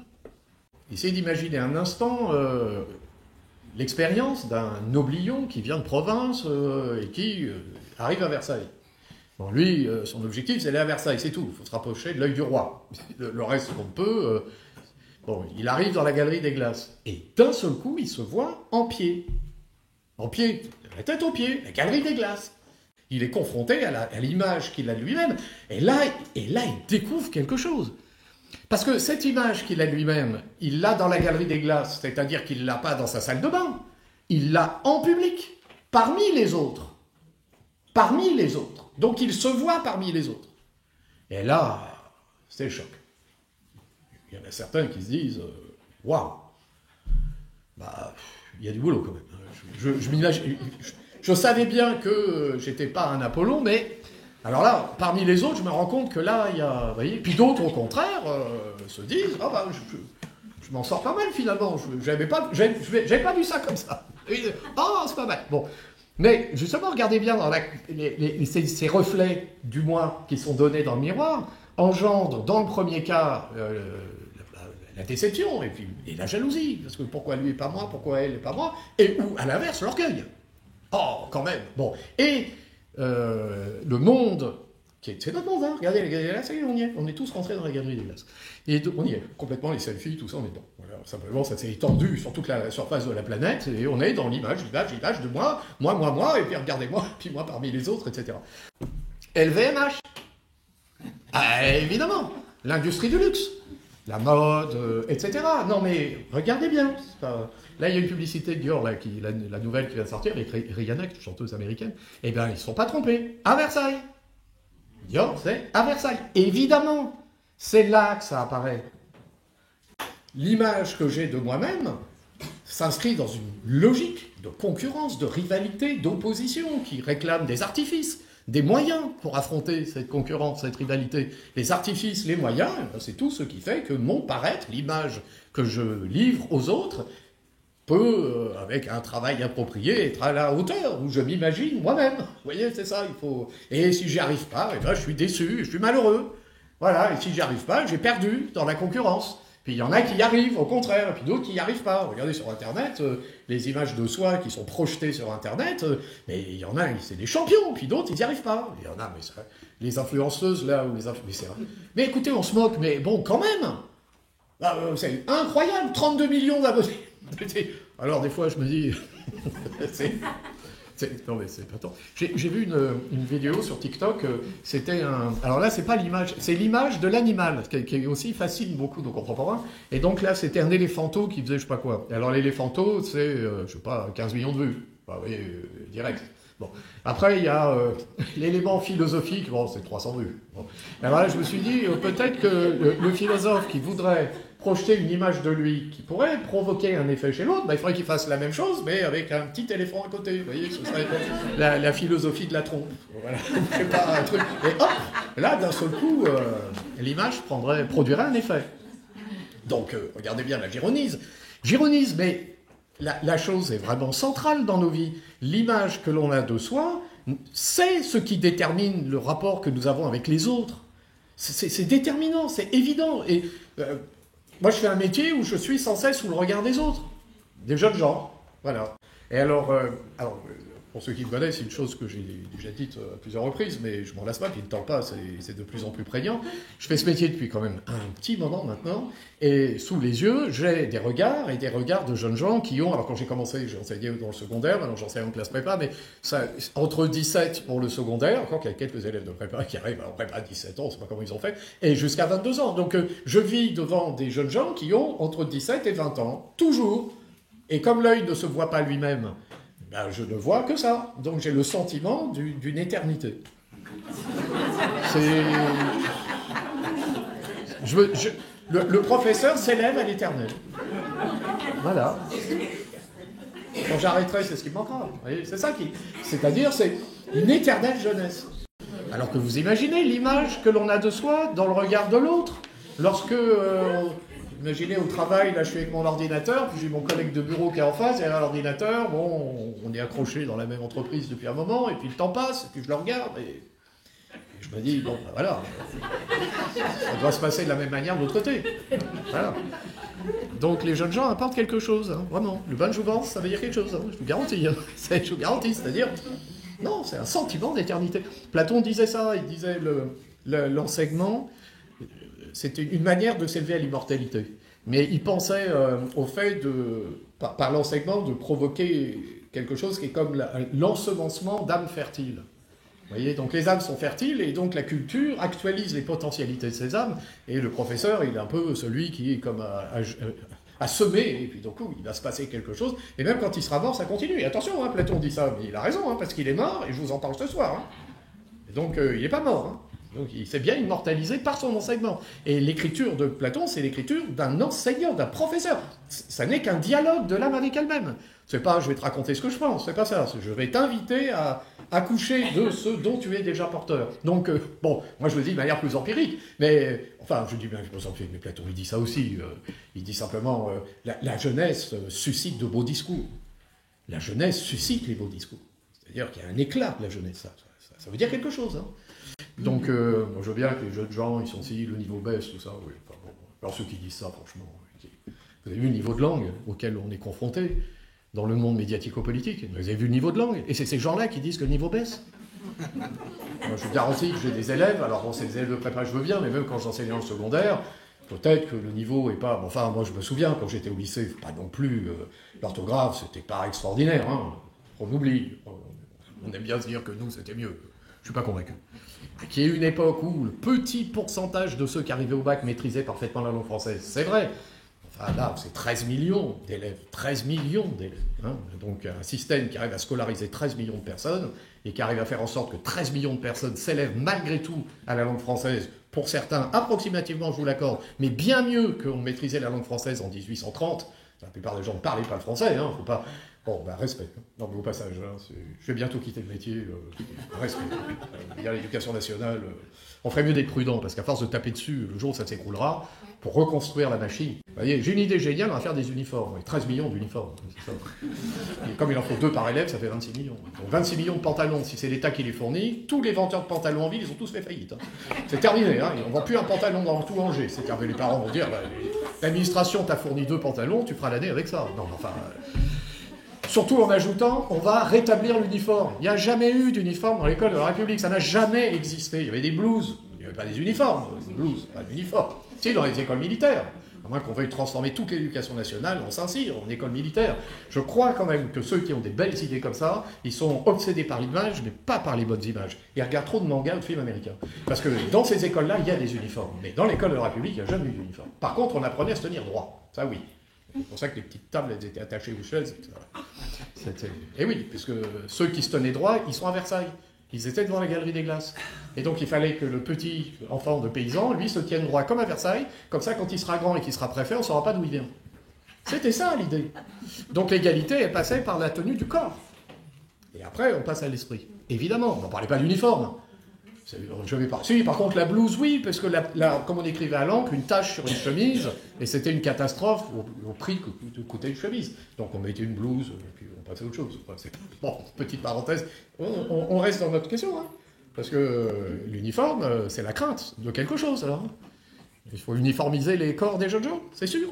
Essayez d'imaginer un instant l'expérience d'un noblion qui vient de province et qui arrive à Versailles. Bon, lui, son objectif, c'est aller à Versailles, c'est tout. Il faut se rapprocher de l'œil du roi. Le reste, on peut. Bon, il arrive dans la galerie des glaces. Et d'un seul coup, il se voit en pied. En pied, la tête aux pieds, la galerie des glaces. Il est confronté à l'image qu'il a de lui-même. Et là, il découvre quelque chose. Parce que cette image qu'il a de lui-même, il l'a dans la galerie des glaces, c'est-à-dire qu'il ne l'a pas dans sa salle de bain. Il l'a en public, parmi les autres. Parmi les autres. Donc il se voit parmi les autres. Et là, c'est le choc. Il y en a certains qui se disent « Waouh !» Bah, il y a du boulot quand même. Je savais bien que j'étais pas un Apollon, mais alors là, parmi les autres, je me rends compte que là, il y a... Vous voyez, puis d'autres, au contraire, se disent « Ah bah, je m'en sors pas mal finalement, j'avais pas vu ça comme ça. » Ah, c'est pas mal. Bon. Mais justement, regardez bien dans ces reflets du moi qui sont donnés dans le miroir, engendrent dans le premier cas la déception et la jalousie. Parce que pourquoi lui et pas moi, pourquoi elle et pas moi, ou à l'inverse, l'orgueil. Oh, quand même. Bon. Et le monde, c'est notre monde, hein. Regardez les galeries des glaces, on y est tous rentrés dans la galerie des glaces. Et on y est, complètement, les selfies, tout ça, on est dedans. Voilà, simplement, ça s'est étendu sur toute la surface de la planète, et on est dans l'image de moi, et puis regardez-moi, puis moi parmi les autres, etc. LVMH. Ah, évidemment, l'industrie du luxe, la mode, etc. Non mais, regardez bien. Là, il y a une publicité de Dior, là, la nouvelle qui vient de sortir, avec Rihanna, une chanteuse américaine. Eh bien, ils ne se sont pas trompés. À Versailles. Dior, c'est à Versailles. Évidemment, c'est là que ça apparaît. L'image que j'ai de moi-même s'inscrit dans une logique de concurrence, de rivalité, d'opposition qui réclame des artifices, des moyens pour affronter cette concurrence, cette rivalité. Les artifices, les moyens, c'est tout ce qui fait que mon paraître, l'image que je livre aux autres, peut, avec un travail approprié, être à la hauteur où je m'imagine moi-même. Vous voyez, c'est ça, il faut... Et si j'y arrive pas, eh ben, je suis déçu, je suis malheureux. Voilà, et si j'y arrive pas, j'ai perdu dans la concurrence. Puis il y en a qui y arrivent, au contraire, et puis d'autres qui n'y arrivent pas. Regardez sur Internet, les images de soi qui sont projetées sur Internet, mais il y en a, c'est des champions, puis d'autres, ils n'y arrivent pas. Il y en a, mais les influenceuses, là, ou mais écoutez, on se moque, mais bon, quand même, c'est incroyable, 32 millions d'abonnés. Alors des fois, je me dis... non mais c'est pas tant. J'ai vu une vidéo sur TikTok, c'était un... Alors là, c'est pas l'image, c'est l'image de l'animal, qui aussi fascine beaucoup nos contemporains. Et donc là, c'était un éléphanto qui faisait je sais pas quoi. Et alors l'éléphanto, c'est, je sais pas, 15 millions de vues. Enfin, vous voyez, direct. Bon. Après, il y a l'élément philosophique, bon, c'est 300 vues. Bon. Alors là, je me suis dit, peut-être que le philosophe qui voudrait projeter une image de lui qui pourrait provoquer un effet chez l'autre, il faudrait qu'il fasse la même chose, mais avec un petit éléphant à côté. Vous voyez, ce serait la philosophie de la trompe. Voilà, c'est pas un truc. Et hop, là, d'un seul coup, l'image produirait un effet. Donc, regardez bien, la j'ironise. J'ironise, mais la chose est vraiment centrale dans nos vies. L'image que l'on a de soi, c'est ce qui détermine le rapport que nous avons avec les autres. C'est déterminant, c'est évident. Et moi, je fais un métier où je suis sans cesse sous le regard des autres, des jeunes gens. Voilà. Et alors, pour ceux qui me connaissent, c'est une chose que j'ai déjà dite à plusieurs reprises, mais je m'en lasse pas, puis le temps passe, c'est de plus en plus prégnant. Je fais ce métier depuis quand même un petit moment maintenant, et sous les yeux, j'ai des regards, et des regards de jeunes gens qui ont, alors quand j'ai commencé, j'ai enseigné dans le secondaire, maintenant j'enseigne en classe prépa, mais ça, entre 17 pour le secondaire, encore qu'il y a quelques élèves de prépa qui arrivent en prépa à 17 ans, on ne sait pas comment ils ont fait, et jusqu'à 22 ans. Donc je vis devant des jeunes gens qui ont entre 17 et 20 ans, toujours, et comme l'œil ne se voit pas lui-même, je ne vois que ça. Donc j'ai le sentiment d'une éternité. Le professeur s'élève à l'éternel. Voilà. Quand j'arrêterai, c'est ce qui me manquera. Vous voyez, c'est ça qui... C'est-à-dire, c'est une éternelle jeunesse. Alors que vous imaginez l'image que l'on a de soi dans le regard de l'autre. Lorsque... Imaginez au travail, là je suis avec mon ordinateur, puis j'ai mon collègue de bureau qui est en face, derrière l'ordinateur, bon, on est accroché dans la même entreprise depuis un moment, et puis le temps passe, et puis je le regarde, et je me dis, bon, voilà, ça doit se passer de la même manière de l'autre côté. Voilà. Donc les jeunes gens apportent quelque chose, hein, vraiment. Le bonne jouvence, ça veut dire quelque chose, hein, je vous garantis. Hein. Je vous garantis, c'est-à-dire, non, c'est un sentiment d'éternité. Platon disait ça, il disait l'enseignement... C'était une manière de s'élever à l'immortalité. Mais il pensait au fait, par l'enseignement, de provoquer quelque chose qui est comme l'ensemencement d'âmes fertiles. Vous voyez, donc les âmes sont fertiles, et donc la culture actualise les potentialités de ces âmes, et le professeur, il est un peu celui qui est comme à semer, et puis donc il va se passer quelque chose, et même quand il sera mort, ça continue. Et attention, hein, Platon dit ça, mais il a raison, hein, parce qu'il est mort, et je vous en parle ce soir. Hein. Et donc il n'est pas mort, hein. Donc il s'est bien immortalisé par son enseignement. Et l'écriture de Platon, c'est l'écriture d'un enseignant, d'un professeur. Ça n'est qu'un dialogue de l'âme avec elle-même. C'est pas « je vais te raconter ce que je pense », c'est pas ça. Je vais t'inviter à accoucher de ce dont tu es déjà porteur. Donc, bon, moi je le dis de manière plus empirique, mais, enfin, je dis bien plus empirique, mais Platon il dit ça aussi. Il dit simplement la jeunesse suscite de beaux discours. La jeunesse suscite les beaux discours. C'est-à-dire qu'il y a un éclat de la jeunesse, ça veut dire quelque chose, hein. Donc, moi, je veux bien que les jeunes gens, ils sont si, le niveau baisse, tout ça, oui. Enfin, bon. Alors, ceux qui disent ça, franchement, vous avez vu le niveau de langue auquel on est confronté dans le monde médiatico-politique. Vous avez vu le niveau de langue, et c'est ces gens-là qui disent que le niveau baisse. Moi, je vous garantis que j'ai des élèves, alors bon, c'est des élèves de prépa, je veux bien, mais même quand j'enseignais en secondaire, peut-être que le niveau est pas... Bon, enfin, moi, je me souviens, quand j'étais au lycée, pas non plus... l'orthographe, c'était pas extraordinaire, hein. On oublie. On aime bien se dire que nous, c'était mieux. Je suis pas convaincu. Qu'il y ait une époque où le petit pourcentage de ceux qui arrivaient au bac maîtrisaient parfaitement la langue française, c'est vrai. Enfin là, c'est 13 millions d'élèves. 13 millions d'élèves. Hein. Donc un système qui arrive à scolariser 13 millions de personnes et qui arrive à faire en sorte que 13 millions de personnes s'élèvent malgré tout à la langue française, pour certains approximativement, je vous l'accorde, mais bien mieux qu'on maîtrisait la langue française en 1830. La plupart des gens ne parlaient pas le français, hein, faut pas... Bon, respect. Non, mais au passage, hein, je vais bientôt quitter le métier. Respect. Il y a l'éducation nationale. On ferait mieux d'être prudent, parce qu'à force de taper dessus, le jour où ça s'écroulera, pour reconstruire la machine. Vous voyez, j'ai une idée géniale, on va faire des uniformes. 13 millions d'uniformes, c'est ça. Et comme il en faut 2 par élève, ça fait 26 millions. Donc 26 millions de pantalons, si c'est l'État qui les fournit, tous les vendeurs de pantalons en ville, ils ont tous fait faillite. Hein. C'est terminé, hein. On ne vend plus un pantalon dans tout Angers. C'est terminé. Les parents vont dire, L'administration t'a fourni 2 pantalons, tu feras l'année avec ça. Non, mais enfin... Surtout en ajoutant, on va rétablir l'uniforme. Il n'y a jamais eu d'uniforme dans l'école de la République, ça n'a jamais existé. Il y avait des blouses, il n'y avait pas des uniformes, des blouses, pas d'uniformes. Si, dans les écoles militaires. À moins qu'on veuille transformer toute l'éducation nationale en Saint-Cyr, en école militaire. Je crois quand même que ceux qui ont des belles idées comme ça, ils sont obsédés par l'image, mais pas par les bonnes images. Ils regardent trop de mangas ou de films américains. Parce que dans ces écoles-là, il y a des uniformes. Mais dans l'école de la République, il n'y a jamais eu d'uniforme. Par contre, on apprenait à se tenir droit. Ça, oui. C'est pour ça que les petites tables, elles étaient attachées aux chaises. Et oui, puisque ceux qui se tenaient droit, ils sont à Versailles. Ils étaient devant la galerie des glaces. Et donc il fallait que le petit enfant de paysan, lui, se tienne droit comme à Versailles. Comme ça, quand il sera grand et qu'il sera préfet, on ne saura pas d'où il vient. C'était ça l'idée. Donc l'égalité, elle passait par la tenue du corps. Et après, on passe à l'esprit. Évidemment, on n'en parlait pas d'uniforme. Je vais pas. Si, par contre, la blouse, oui, parce que comme on écrivait à l'encre, une tache sur une chemise, et c'était une catastrophe au prix que coûtait une chemise. Donc on mettait une blouse, et puis on passait à autre chose. Bon, petite parenthèse, on reste dans notre question, hein, parce que l'uniforme, c'est la crainte de quelque chose, alors. Il faut uniformiser les corps des jeunes gens, c'est sûr.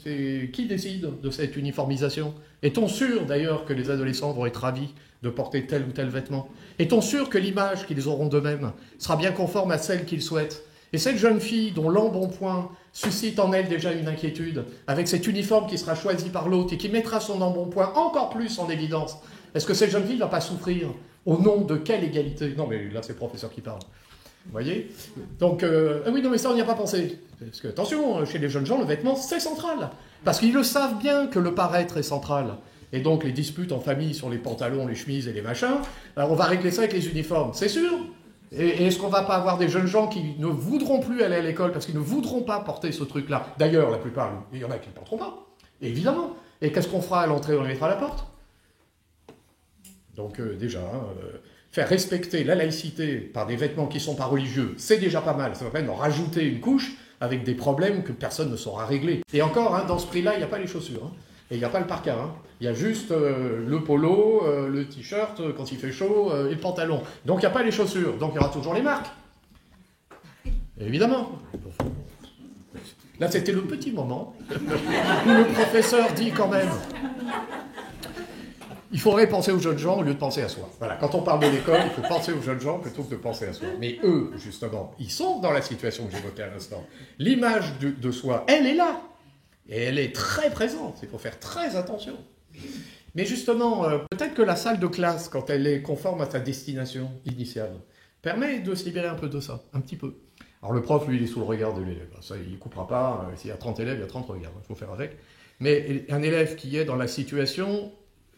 C'est qui décide de cette uniformisation? Est-on sûr, d'ailleurs, que les adolescents vont être ravis de porter tel ou tel vêtement? Est-on sûr que l'image qu'ils auront d'eux-mêmes sera bien conforme à celle qu'ils souhaitent? Et cette jeune fille dont l'embonpoint suscite en elle déjà une inquiétude, avec cet uniforme qui sera choisi par l'autre et qui mettra son embonpoint encore plus en évidence, est-ce que cette jeune fille ne va pas souffrir? Au nom de quelle égalité? Non, mais là, c'est le professeur qui parle. Vous voyez? Donc, oui, non, mais ça, on n'y a pas pensé. Parce que, attention, chez les jeunes gens, le vêtement, c'est central. Parce qu'ils le savent bien que le paraître est central. Et donc, les disputes en famille sur les pantalons, les chemises et les machins, alors on va régler ça avec les uniformes, c'est sûr. Et est-ce qu'on va pas avoir des jeunes gens qui ne voudront plus aller à l'école parce qu'ils ne voudront pas porter ce truc-là? D'ailleurs, la plupart, il y en a qui ne porteront pas. Évidemment. Et qu'est-ce qu'on fera à l'entrée? On les mettra à la porte. Donc, déjà... faire respecter la laïcité par des vêtements qui ne sont pas religieux, c'est déjà pas mal. Ça va pas d'en rajouter une couche avec des problèmes que personne ne saura régler. Et encore, hein, dans ce prix-là, il n'y a pas les chaussures. Hein. Et il n'y a pas le parka. Hein. Il y a juste le polo, le t-shirt quand il fait chaud et le pantalon. Donc il n'y a pas les chaussures. Donc il y aura toujours les marques. Évidemment. Là, c'était le petit moment où le professeur dit quand même... Il faudrait penser aux jeunes gens au lieu de penser à soi. Voilà, quand on parle de l'école, il faut penser aux jeunes gens plutôt que de penser à soi. Mais eux, justement, ils sont dans la situation que j'évoquais à l'instant. L'image de soi, elle est là. Et elle est très présente. Il faut faire très attention. Mais justement, peut-être que la salle de classe, quand elle est conforme à sa destination initiale, permet de se libérer un peu de ça, un petit peu. Alors le prof, lui, il est sous le regard de l'élève. Ça, il ne coupera pas. S'il y a 30 élèves, il y a 30 regards. Il faut faire avec. Mais un élève qui est dans la situation...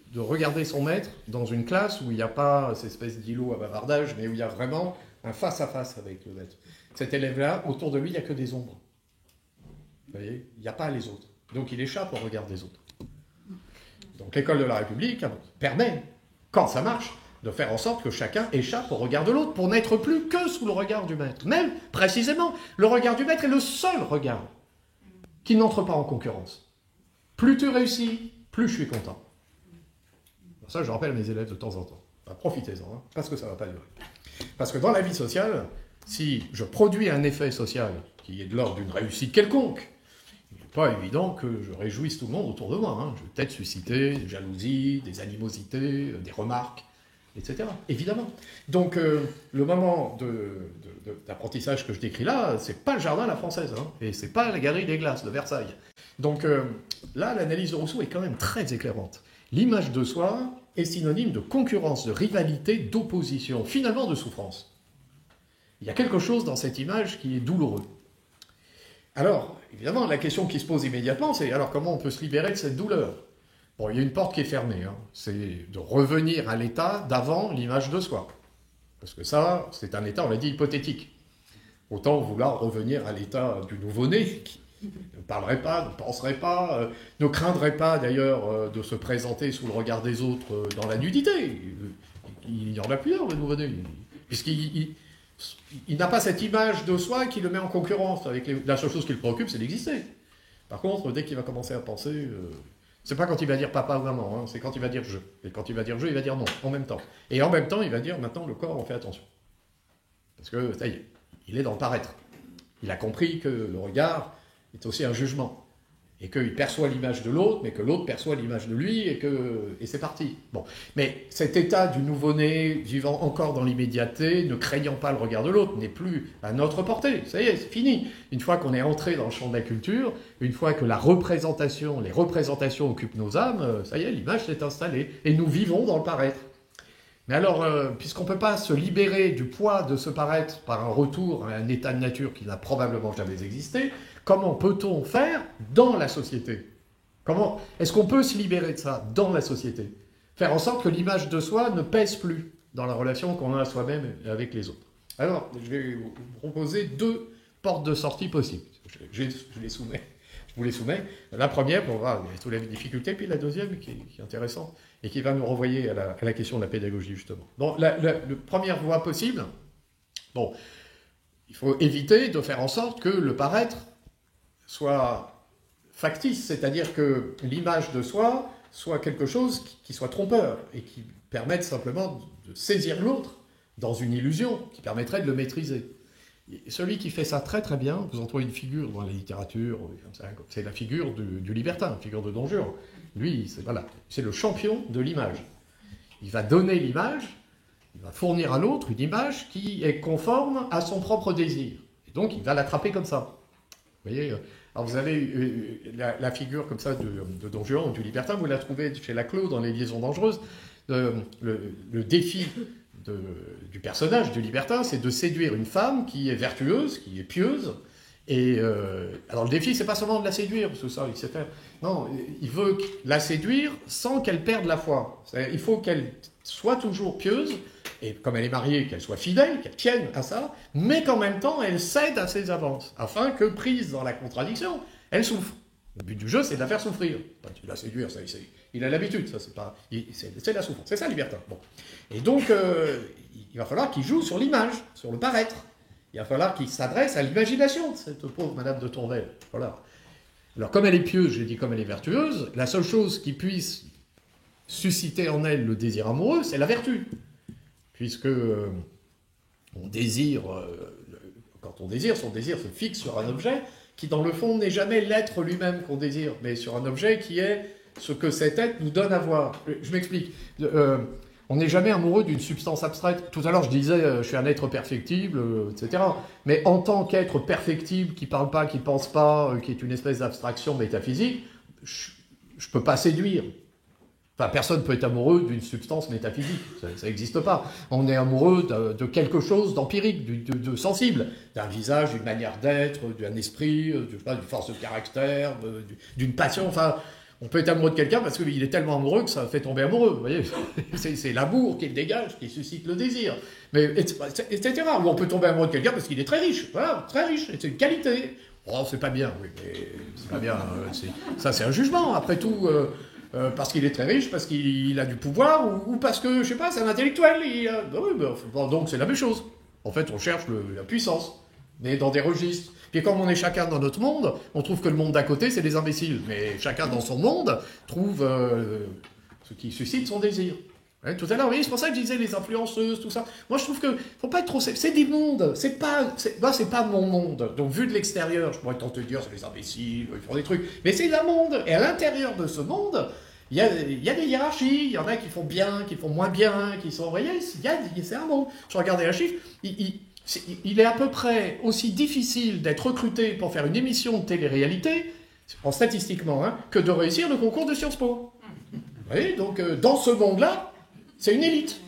de regarder son maître dans une classe où il n'y a pas cette espèce d'îlot à bavardage, mais où il y a vraiment un face-à-face avec le maître. Cet élève-là, autour de lui, il n'y a que des ombres. Vous voyez? Il n'y a pas les autres. Donc il échappe au regard des autres. Donc l'école de la République permet, quand ça marche, de faire en sorte que chacun échappe au regard de l'autre pour n'être plus que sous le regard du maître. Même, précisément, le regard du maître est le seul regard qui n'entre pas en concurrence. Plus tu réussis, plus je suis content. Ça, je rappelle à mes élèves de temps en temps. Bah, profitez-en, hein, parce que ça ne va pas durer. Parce que dans la vie sociale, si je produis un effet social qui est de l'ordre d'une réussite quelconque, il n'est pas évident que je réjouisse tout le monde autour de moi. Hein. Je vais peut-être susciter des jalousies, des animosités, des remarques, etc. Évidemment. Donc, le moment d'apprentissage que je décris là, c'est pas le jardin à la française, hein, et c'est pas la galerie des glaces de Versailles. Donc, là, l'analyse de Rousseau est quand même très éclairante. L'image de soi est synonyme de concurrence, de rivalité, d'opposition, finalement de souffrance. Il y a quelque chose dans cette image qui est douloureux. Alors, évidemment, la question qui se pose immédiatement, c'est alors comment on peut se libérer de cette douleur? Bon, il y a une porte qui est fermée, hein. C'est de revenir à l'état d'avant l'image de soi. Parce que ça, c'est un état, on l'a dit, hypothétique. Autant vouloir revenir à l'état du nouveau-né, qui ne parlerait pas, ne penserait pas, ne craindrait pas d'ailleurs de se présenter sous le regard des autres dans la nudité. Il y en a plusieurs, le nouveau-né, puisqu'il n'a pas cette image de soi qui le met en concurrence. La seule chose qui le préoccupe, c'est d'exister. Par contre, dès qu'il va commencer à penser, c'est pas quand il va dire papa ou maman, hein, c'est quand il va dire je. Et quand il va dire je, il va dire non, en même temps. Et en même temps, il va dire maintenant le corps, on fait attention. Parce que, ça y est, il est dans le paraître. Il a compris que le regard est aussi un jugement. Et qu'il perçoit l'image de l'autre, mais que l'autre perçoit l'image de lui, et c'est parti. Bon. Mais cet état du nouveau-né, vivant encore dans l'immédiateté, ne craignant pas le regard de l'autre, n'est plus à notre portée. Ça y est, c'est fini. Une fois qu'on est entré dans le champ de la culture, une fois que les représentations occupent nos âmes, ça y est, l'image s'est installée. Et nous vivons dans le paraître. Mais alors, puisqu'on ne peut pas se libérer du poids de ce paraître par un retour à un état de nature qui n'a probablement jamais existé, comment peut-on faire dans la société? Comment est-ce qu'on peut se libérer de ça dans la société? Faire en sorte que l'image de soi ne pèse plus dans la relation qu'on a à soi-même et avec les autres. Alors, je vais vous proposer 2 portes de sortie possibles. Je vous les soumets. La première, on va soulever les difficultés, puis la deuxième, qui est intéressante, et qui va nous renvoyer à la question de la pédagogie, justement. Bon, la première voie possible, bon, il faut éviter de faire en sorte que le paraître soit factice, c'est-à-dire que l'image de soi soit quelque chose qui soit trompeur, et qui permette simplement de saisir l'autre dans une illusion, qui permettrait de le maîtriser. Et celui qui fait ça très très bien, vous en trouvez une figure dans la littérature, c'est la figure du libertin, la figure de Don Juan. Lui, c'est le champion de l'image. Il va donner l'image, il va fournir à l'autre une image qui est conforme à son propre désir. Et donc, il va l'attraper comme ça. Vous voyez, alors vous avez la figure comme ça de Don Juan, du libertin, vous la trouvez chez Laclos dans Les Liaisons dangereuses. Le défi du personnage du libertin, c'est de séduire une femme qui est vertueuse, qui est pieuse. Et alors le défi, c'est pas seulement de la séduire, parce que ça, il sait faire. Non, il veut la séduire sans qu'elle perde la foi. Il faut qu'elle soit toujours pieuse, et comme elle est mariée, qu'elle soit fidèle, qu'elle tienne à ça, mais qu'en même temps, elle cède à ses avances, afin que, prise dans la contradiction, elle souffre. Le but du jeu, c'est de la faire souffrir. Pas de la séduire, ça, il a l'habitude, ça, c'est la souffrance. C'est ça, le libertin. Bon. Et donc, il va falloir qu'il joue sur l'image, sur le paraître. Il va falloir qu'il s'adresse à l'imagination de cette pauvre Madame de Tourvel. Voilà. Alors, comme elle est pieuse, j'ai dit comme elle est vertueuse, la seule chose qui puisse susciter en elle le désir amoureux, c'est la vertu. Puisque on désire, quand on désire, son désir se fixe sur un objet qui, dans le fond, n'est jamais l'être lui-même qu'on désire, mais sur un objet qui est ce que cet être nous donne à voir. Je m'explique. On n'est jamais amoureux d'une substance abstraite. Tout à l'heure, je disais, je suis un être perfectible, etc. Mais en tant qu'être perfectible, qui ne parle pas, qui ne pense pas, qui est une espèce d'abstraction métaphysique, je ne peux pas séduire. Enfin, personne ne peut être amoureux d'une substance métaphysique. Ça n'existe pas. On est amoureux de quelque chose d'empirique, de sensible. D'un visage, d'une manière d'être, d'un esprit, d'une force de caractère, d'une passion. Enfin, on peut être amoureux de quelqu'un parce qu'il est tellement amoureux que ça fait tomber amoureux. Vous voyez, c'est l'amour qu'il dégage, qui suscite le désir. Mais, etc. Ou on peut tomber amoureux de quelqu'un parce qu'il est très riche. Voilà, très riche. C'est une qualité. Oh, c'est pas bien. Oui, mais c'est pas bien. Ça, c'est un jugement. Après tout... parce qu'il est très riche, parce qu'il a du pouvoir, ou parce que, je sais pas, c'est un intellectuel. Donc c'est la même chose. En fait, on cherche la puissance, mais dans des registres. Puis comme on est chacun dans notre monde, on trouve que le monde d'à côté, c'est des imbéciles. Mais chacun dans son monde trouve ce qui suscite son désir. Ouais, tout à l'heure, oui, c'est pour ça que je disais les influenceuses, tout ça. Moi, je trouve que faut pas être trop... C'est des mondes. C'est pas mon monde. Donc, vu de l'extérieur, je pourrais tenter de dire, c'est les imbéciles, ils font des trucs. Mais c'est un monde. Et à l'intérieur de ce monde, il y a des hiérarchies. Il y en a qui font bien, qui font moins bien, qui sont... Vous voyez, c'est un monde. Je regardais un chiffre. Il est à peu près aussi difficile d'être recruté pour faire une émission de télé-réalité, statistiquement, hein, que de réussir le concours de Sciences Po. Vous voyez, donc, dans ce monde-là, c'est une élite.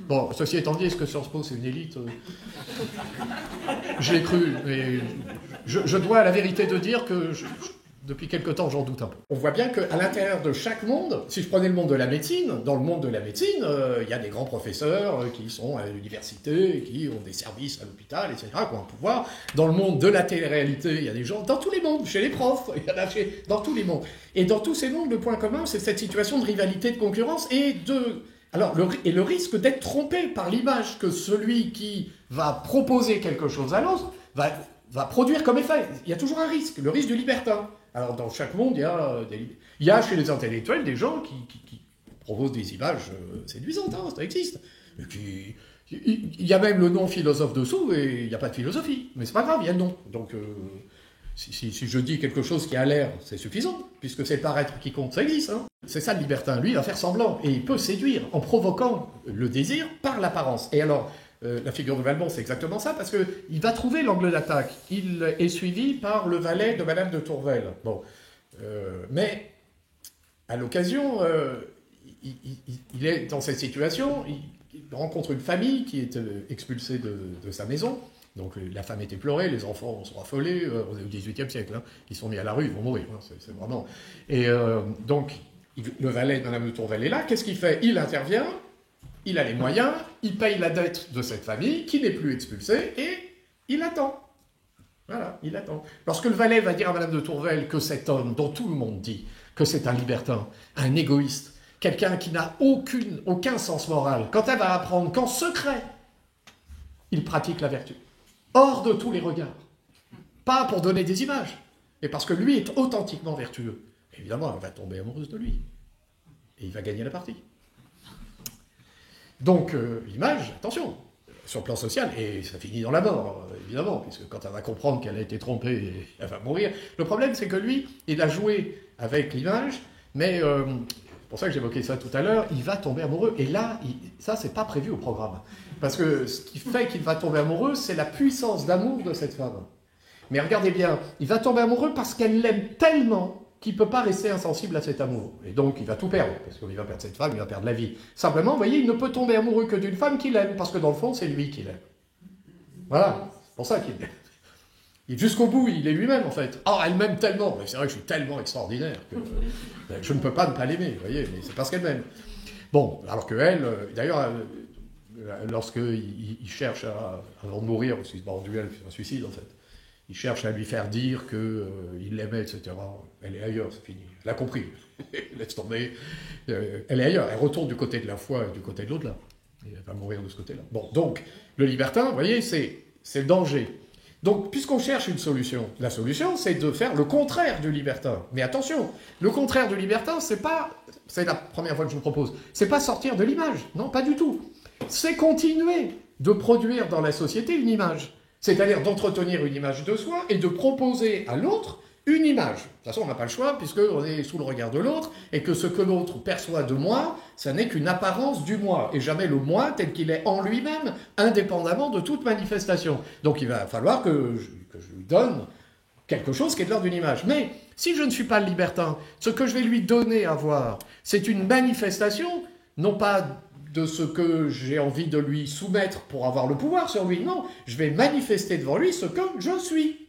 Bon, ceci étant dit, est-ce que Sciences Po, c'est une élite Je l'ai cru, mais je dois à la vérité de dire que depuis quelque temps, j'en doute un peu. On voit bien qu'à l'intérieur de chaque monde, si je prenais le monde de la médecine, dans le monde de la médecine, il y a des grands professeurs qui sont à l'université, qui ont des services à l'hôpital, etc., qui ont un pouvoir. Dans le monde de la télé-réalité, il y a des gens, dans tous les mondes, chez les profs, il y en a dans tous les mondes. Et dans tous ces mondes, le point commun, c'est cette situation de rivalité, de concurrence et le risque d'être trompé par l'image que celui qui va proposer quelque chose à l'autre va produire comme effet. Il y a toujours un risque, le risque du libertin. Alors, dans chaque monde, il y a chez les intellectuels des gens qui proposent des images séduisantes, hein, ça existe. Il y a même le nom philosophe dessous, et il n'y a pas de philosophie. Mais c'est pas grave, il y a le nom. Donc, Si je dis quelque chose qui a l'air, c'est suffisant, puisque c'est le paraître qui compte, ça existe. Hein. C'est ça le libertin. Lui, il va faire semblant, et il peut séduire en provoquant le désir par l'apparence. Et alors, la figure de Valmont, c'est exactement ça, parce qu'il va trouver l'angle d'attaque. Il est suivi par le valet de Madame de Tourvel. Bon. Mais, à l'occasion, il est dans cette situation, il rencontre une famille qui est expulsée de sa maison. Donc la femme est éplorée, les enfants sont affolés, on est au XVIIIe siècle, hein, ils sont mis à la rue, ils vont mourir, hein, c'est vraiment... Et donc, le valet de Madame de Tourvel est là, qu'est-ce qu'il fait? Il intervient, il a les moyens, il paye la dette de cette famille, qui n'est plus expulsée, et il attend. Voilà, il attend. Lorsque le valet va dire à Madame de Tourvel que cet homme, dont tout le monde dit que c'est un libertin, un égoïste, quelqu'un qui n'a aucun sens moral, quand elle va apprendre qu'en secret, il pratique la vertu, hors de tous les regards, pas pour donner des images, mais parce que lui est authentiquement vertueux, évidemment, elle va tomber amoureuse de lui, et il va gagner la partie. Donc, l'image, attention, sur le plan social, et ça finit dans la mort, évidemment, puisque quand elle va comprendre qu'elle a été trompée, elle va mourir. Le problème, c'est que lui, il a joué avec l'image, mais c'est pour ça que j'évoquais ça tout à l'heure, il va tomber amoureux. Et là, ça, c'est pas prévu au programme. Parce que ce qui fait qu'il va tomber amoureux, c'est la puissance d'amour de cette femme. Mais regardez bien, il va tomber amoureux parce qu'elle l'aime tellement qu'il ne peut pas rester insensible à cet amour. Et donc, il va tout perdre, parce qu'il va perdre cette femme, il va perdre la vie. Simplement, vous voyez, il ne peut tomber amoureux que d'une femme qu'il aime, parce que dans le fond, c'est lui qui l'aime. Voilà, c'est pour ça qu'il l'aime. Et jusqu'au bout, il est lui-même, en fait. Oh, elle m'aime tellement. Mais c'est vrai que je suis tellement extraordinaire que je ne peux pas ne pas l'aimer, vous voyez, mais c'est parce qu'elle m'aime. Bon, alors qu'elle, d'ailleurs, lorsqu'il cherche avant de mourir, parce qu'il se bat en duel, c'est un suicide, en fait, il cherche à lui faire dire qu'il l'aimait, etc. Elle est ailleurs, c'est fini. Elle a compris. Laisse tomber. Elle est ailleurs. Elle retourne du côté de la foi et du côté de l'au-delà. Et elle va mourir de ce côté-là. Bon, donc, le libertin, vous voyez, c'est le danger. Donc, puisqu'on cherche une solution, la solution, c'est de faire le contraire du libertin. Mais attention, le contraire du libertin, c'est la première fois que je vous propose, c'est pas sortir de l'image. Non, pas du tout. C'est continuer de produire dans la société une image. C'est-à-dire d'entretenir une image de soi et de proposer à l'autre une image. De toute façon, on n'a pas le choix, puisqu'on est sous le regard de l'autre, et que ce que l'autre perçoit de moi, ça n'est qu'une apparence du moi, et jamais le moi tel qu'il est en lui-même, indépendamment de toute manifestation. Donc il va falloir que je lui donne quelque chose qui est de l'ordre d'une image. Mais si je ne suis pas le libertin, ce que je vais lui donner à voir, c'est une manifestation, non pas de ce que j'ai envie de lui soumettre pour avoir le pouvoir sur lui. Non, je vais manifester devant lui ce que je suis.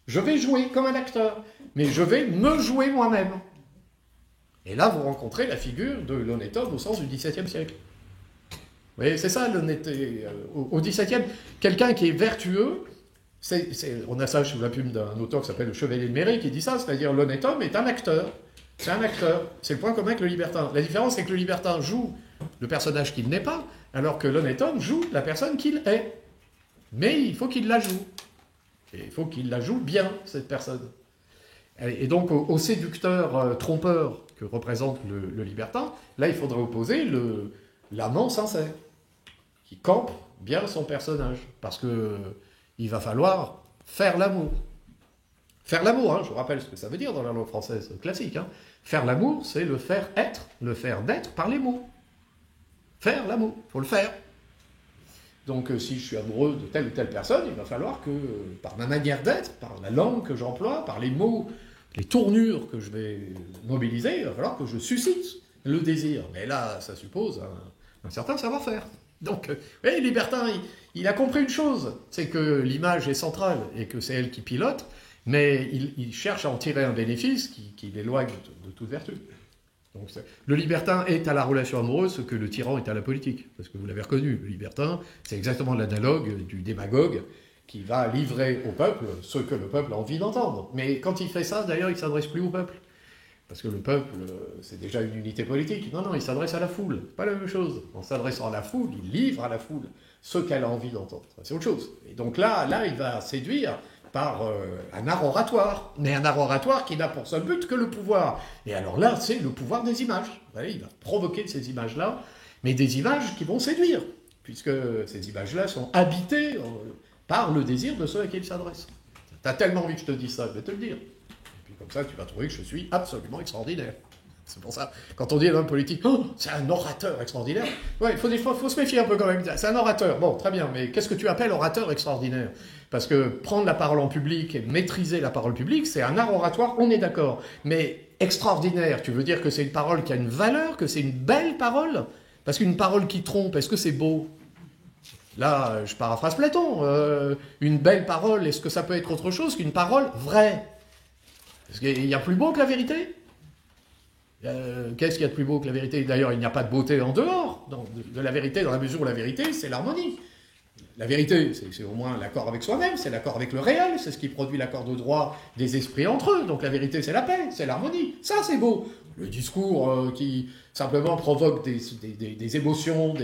Je vais jouer comme un acteur, mais je vais me jouer moi-même. Et là, vous rencontrez la figure de l'honnête homme au sens du XVIIe siècle. Vous voyez, c'est ça l'honnêteté. Au XVIIe, quelqu'un qui est vertueux, on a ça sous la plume d'un auteur qui s'appelle le Chevalier de Méry qui dit ça, c'est-à-dire l'honnête homme est un acteur. C'est un acteur. C'est le point commun avec le libertin. La différence, c'est que le libertin joue le personnage qu'il n'est pas, alors que l'honnête homme joue la personne qu'il est. Mais il faut qu'il la joue. Et il faut qu'il la joue bien, cette personne. Et donc, au séducteur trompeur que représente le libertin, là, il faudrait opposer l'amant sincère, qui campe bien son personnage. Parce qu'il va falloir faire l'amour. Faire l'amour, hein, je vous rappelle ce que ça veut dire dans la langue française classique. Hein. Faire l'amour, c'est le faire être, le faire d'être par les mots. Faire l'amour, il faut le faire. Donc si je suis amoureux de telle ou telle personne, il va falloir que, par ma manière d'être, par la langue que j'emploie, par les mots, les tournures que je vais mobiliser, il va falloir que je suscite le désir. Mais là, ça suppose un certain savoir-faire. Donc, le libertin, il a compris une chose, c'est que l'image est centrale et que c'est elle qui pilote, mais il cherche à en tirer un bénéfice qui l'éloigne de toute vertu. Donc, le libertin est à la relation amoureuse ce que le tyran est à la politique. Parce que vous l'avez reconnu, le libertin, c'est exactement l'analogue du démagogue qui va livrer au peuple ce que le peuple a envie d'entendre. Mais quand il fait ça, d'ailleurs, il ne s'adresse plus au peuple. Parce que le peuple, c'est déjà une unité politique. Non, il s'adresse à la foule. C'est pas la même chose. En s'adressant à la foule, il livre à la foule ce qu'elle a envie d'entendre. C'est autre chose. Et donc là, il va séduire par un art oratoire, mais un art oratoire qui n'a pour seul but que le pouvoir. Et alors là, c'est le pouvoir des images. Vous voyez, il va provoquer ces images-là, mais des images qui vont séduire, puisque ces images-là sont habitées par le désir de ceux à qui il s'adresse. T'as tellement envie que je te dise ça, je vais te le dire. Et puis comme ça, tu vas trouver que je suis absolument extraordinaire. C'est pour ça, quand on dit un homme politique, oh, c'est un orateur extraordinaire, ouais, il faut se méfier un peu quand même. C'est un orateur, bon, très bien, mais qu'est-ce que tu appelles orateur extraordinaire? Parce que prendre la parole en public et maîtriser la parole publique, c'est un art oratoire, on est d'accord. Mais extraordinaire, tu veux dire que c'est une parole qui a une valeur, que c'est une belle parole? Parce qu'une parole qui trompe, est-ce que c'est beau? Là, je paraphrase Platon, une belle parole, est-ce que ça peut être autre chose qu'une parole vraie? Est-ce qu'il y a plus beau que la vérité? Qu'est-ce qu'il y a de plus beau que la vérité? D'ailleurs, il n'y a pas de beauté en dehors de la vérité, dans la mesure où la vérité, c'est l'harmonie. La vérité, c'est au moins l'accord avec soi-même, c'est l'accord avec le réel, c'est ce qui produit l'accord de droit des esprits entre eux. Donc la vérité, c'est la paix, c'est l'harmonie. Ça, c'est beau. Le discours qui simplement provoque des émotions,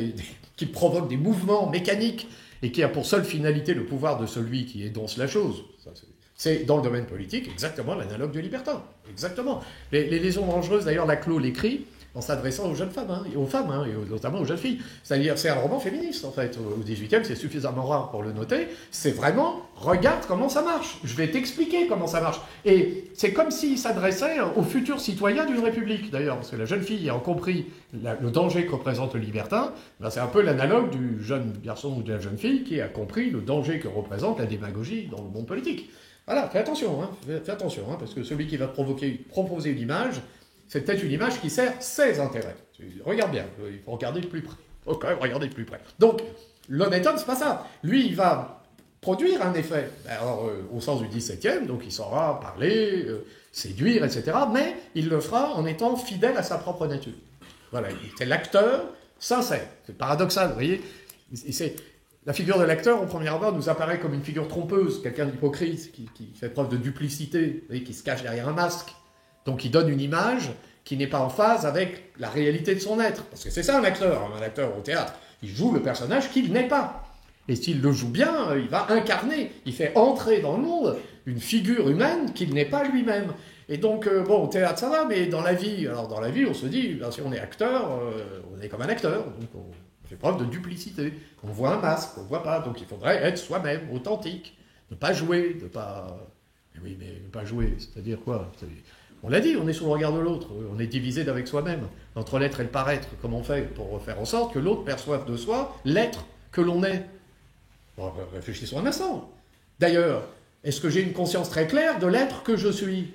qui provoque des mouvements mécaniques, et qui a pour seule finalité le pouvoir de celui qui énonce la chose. Ça, c'est dans le domaine politique exactement l'analogue du libertin. Exactement. Les liaisons dangereuses, d'ailleurs, Laclos l'écrit en s'adressant aux jeunes femmes, et notamment aux jeunes filles. C'est-à-dire, c'est un roman féministe, en fait. Au XVIIIe, c'est suffisamment rare pour le noter. C'est vraiment, regarde comment ça marche. Je vais t'expliquer comment ça marche. Et c'est comme s'il s'adressait aux futurs citoyens d'une république, d'ailleurs, parce que la jeune fille ayant compris le danger que représente le libertin, ben c'est un peu l'analogue du jeune garçon ou de la jeune fille qui a compris le danger que représente la démagogie dans le monde politique. Voilà, fais attention, parce que celui qui va proposer une image, c'est peut-être une image qui sert ses intérêts. Regarde bien, il faut regarder de plus près. Il faut quand même regarder de plus près. Donc, l'honnête homme, c'est pas ça. Lui, il va produire un effet. Alors, au sens du XVIIe, donc il saura parler, séduire, etc. Mais il le fera en étant fidèle à sa propre nature. Voilà, c'est l'acteur sincère. C'est paradoxal, vous voyez. La figure de l'acteur, au premier abord, nous apparaît comme une figure trompeuse, quelqu'un d'hypocrite, qui fait preuve de duplicité, vous voyez, qui se cache derrière un masque. Donc il donne une image qui n'est pas en phase avec la réalité de son être. Parce que c'est ça un acteur au théâtre. Il joue le personnage qu'il n'est pas. Et s'il le joue bien, il va incarner, il fait entrer dans le monde une figure humaine qu'il n'est pas lui-même. Et donc, bon, au théâtre ça va, mais dans la vie, on se dit, ben, si on est acteur, on est comme un acteur. Donc on fait preuve de duplicité. On voit un masque, on ne voit pas. Donc il faudrait être soi-même, authentique. Ne pas jouer, ne pas... Oui, mais ne pas jouer, c'est-à-dire quoi? On l'a dit, on est sous le regard de l'autre, on est divisé d'avec soi-même, entre l'être et le paraître. Comment on fait pour faire en sorte que l'autre perçoive de soi l'être que l'on est? Bon, réfléchissons un instant. D'ailleurs, est-ce que j'ai une conscience très claire de l'être que je suis?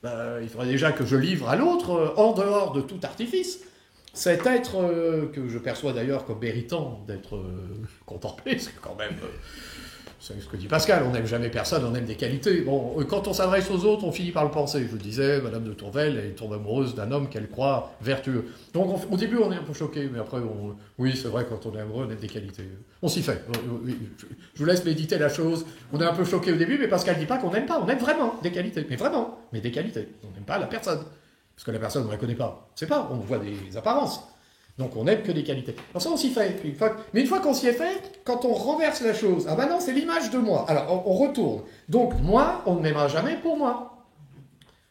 Il faudrait déjà que je livre à l'autre, en dehors de tout artifice, cet être que je perçois d'ailleurs comme méritant d'être contemplé, c'est quand même... C'est ce que dit Pascal, on n'aime jamais personne, on aime des qualités. Bon, quand on s'adresse aux autres, on finit par le penser. Je disais, Madame de Tourvel, elle tombe amoureuse d'un homme qu'elle croit vertueux. Donc au début, on est un peu choqué, mais après, oui, c'est vrai, quand on est amoureux, on aime des qualités. On s'y fait. Je vous laisse méditer la chose. On est un peu choqué au début, mais Pascal ne dit pas qu'on n'aime pas. On aime vraiment des qualités. Mais vraiment, mais des qualités. On n'aime pas la personne. Parce que la personne, on ne la connaît pas. On ne sait pas, on voit des apparences. Donc on n'aime que des qualités. Alors ça, on s'y fait. Mais une fois qu'on s'y est fait, quand on renverse la chose, ah ben non, c'est l'image de moi. Alors on retourne. Donc moi, on ne m'aimera jamais pour moi.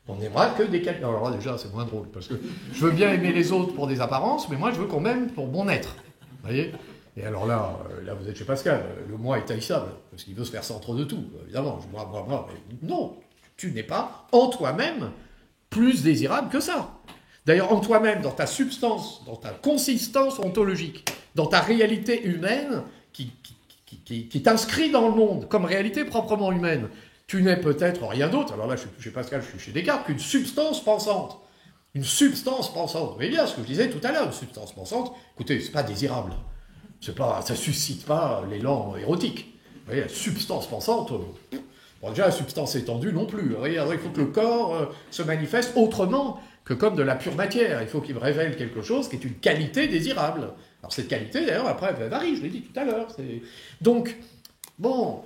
On n'aimera que des qualités. Alors là, déjà, c'est moins drôle, parce que je veux bien aimer les autres pour des apparences, mais moi, je veux qu'on m'aime pour mon être. Vous voyez? Et alors là, vous êtes chez Pascal. Le moi est haïssable, parce qu'il veut se faire centre de tout, évidemment. Moi. Mais non, tu n'es pas, en toi-même, plus désirable que ça. D'ailleurs, en toi-même, dans ta substance, dans ta consistance ontologique, dans ta réalité humaine qui t'inscrit dans le monde comme réalité proprement humaine, tu n'es peut-être rien d'autre, alors là, je suis chez Pascal, je suis chez Descartes, qu'une substance pensante. Une substance pensante. Vous voyez bien ce que je disais tout à l'heure, une substance pensante, écoutez, c'est pas désirable. Ça suscite pas l'élan érotique. Vous voyez, la substance pensante... Bon, déjà, la substance étendue non plus. Vous voyez, il faut que le corps se manifeste autrement que comme de la pure matière. Il faut qu'il me révèle quelque chose qui est une qualité désirable. Alors cette qualité, d'ailleurs, après, elle varie, je l'ai dit tout à l'heure. Donc, bon,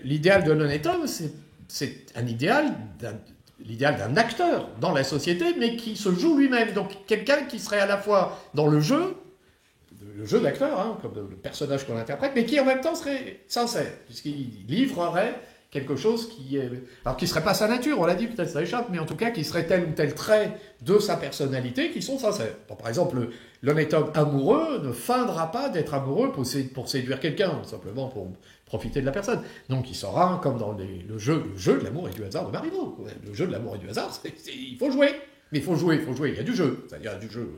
l'idéal de l'honnête homme, c'est un idéal l'idéal d'un acteur dans la société, mais qui se joue lui-même. Donc quelqu'un qui serait à la fois dans le jeu d'acteur, hein, comme le personnage qu'on interprète, mais qui en même temps serait sincère, puisqu'il livrerait quelque chose qui est... Alors qui ne serait pas sa nature, on l'a dit, peut-être ça échappe, mais en tout cas qui serait tel ou tel trait de sa personnalité qui sont sincères. Bon, par exemple, l'honnête homme amoureux ne feindra pas d'être amoureux pour séduire quelqu'un, simplement pour profiter de la personne. Donc il saura, comme dans le jeu de l'amour et du hasard de Marivaux. Le jeu de l'amour et du hasard, il faut jouer. Mais il faut jouer, il y a du jeu. C'est-à-dire, il y a du jeu.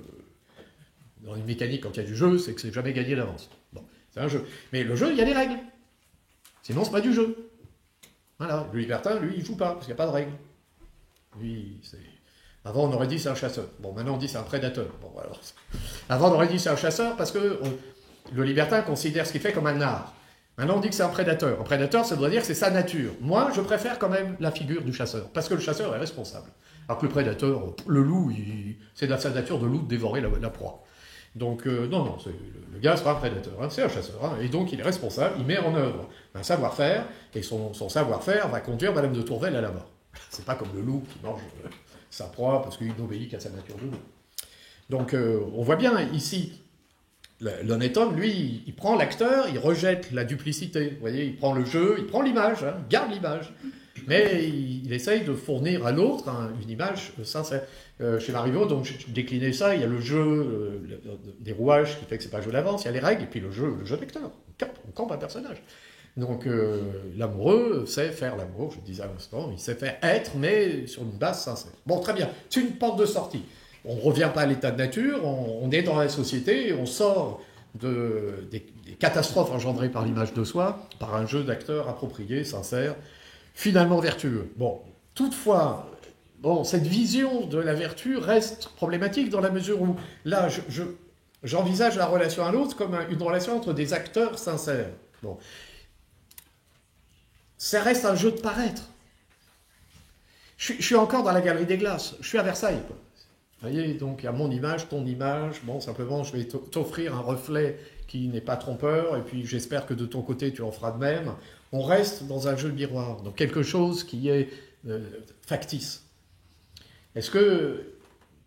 Dans une mécanique, quand il y a du jeu, c'est que c'est jamais gagné d'avance. Bon, c'est un jeu. Mais le jeu, il y a des règles. Sinon, c'est pas du jeu. Voilà. Le libertin, lui, il joue pas, parce qu'il n'y a pas de règles. Lui, c'est... Avant, on aurait dit c'est un chasseur. Bon, maintenant, on dit c'est un prédateur. Bon, alors... Avant, on aurait dit c'est un chasseur parce que le libertin considère ce qu'il fait comme un art. Maintenant, on dit que c'est un prédateur. Un prédateur, ça doit dire que c'est sa nature. Moi, je préfère quand même la figure du chasseur, parce que le chasseur est responsable. Alors que le prédateur, le loup, c'est dans sa nature de loup de dévorer la proie. Donc, non, le gars sera un prédateur, hein, c'est un chasseur, hein, et donc il est responsable, il met en œuvre un savoir-faire, et son savoir-faire va conduire Madame de Tourvel à la mort. C'est pas comme le loup qui mange sa proie parce qu'il n'obéit qu'à sa nature de loup. Donc, on voit bien ici, l'honnête homme, lui, il prend l'acteur, il rejette la duplicité. Vous voyez, il prend le jeu, il prend l'image, hein, il garde l'image. Mais il essaye de fournir à l'autre une image sincère. Chez Marivaux, donc je déclinais ça, il y a le jeu des rouages qui fait que c'est pas un jeu d'avance, il y a les règles, et puis le jeu d'acteur. On campe un personnage. Donc l'amoureux sait faire l'amour, je le disais à l'instant, il sait faire être, mais sur une base sincère. Bon, très bien, c'est une porte de sortie. On ne revient pas à l'état de nature, on est dans la société, on sort des catastrophes engendrées par l'image de soi, par un jeu d'acteurs approprié, sincère, finalement vertueux. Bon, toutefois, cette vision de la vertu reste problématique dans la mesure où, là, j'envisage la relation à l'autre comme une relation entre des acteurs sincères. Bon. Ça reste un jeu de paraître. Je suis encore dans la galerie des glaces, je suis à Versailles, quoi. Vous voyez, donc à mon image, ton image, bon, simplement, je vais t'offrir un reflet qui n'est pas trompeur, et puis j'espère que de ton côté, tu en feras de même. On reste dans un jeu de miroir, donc quelque chose qui est factice. Est-ce que,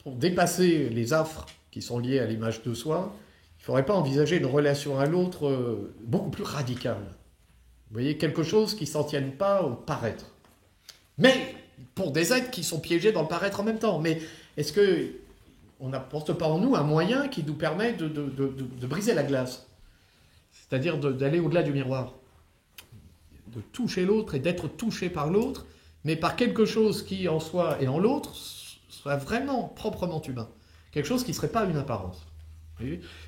pour dépasser les affres qui sont liés à l'image de soi, il ne faudrait pas envisager une relation à l'autre beaucoup plus radicale? Vous voyez, quelque chose qui ne s'en tienne pas au paraître. Mais pour des êtres qui sont piégés dans le paraître en même temps. Mais est-ce qu'on n'apporte pas en nous un moyen qui nous permet de briser la glace? C'est-à-dire d'aller au-delà du miroir. De toucher l'autre et d'être touché par l'autre, mais par quelque chose qui, en soi et en l'autre, soit vraiment proprement humain. Quelque chose qui ne serait pas une apparence.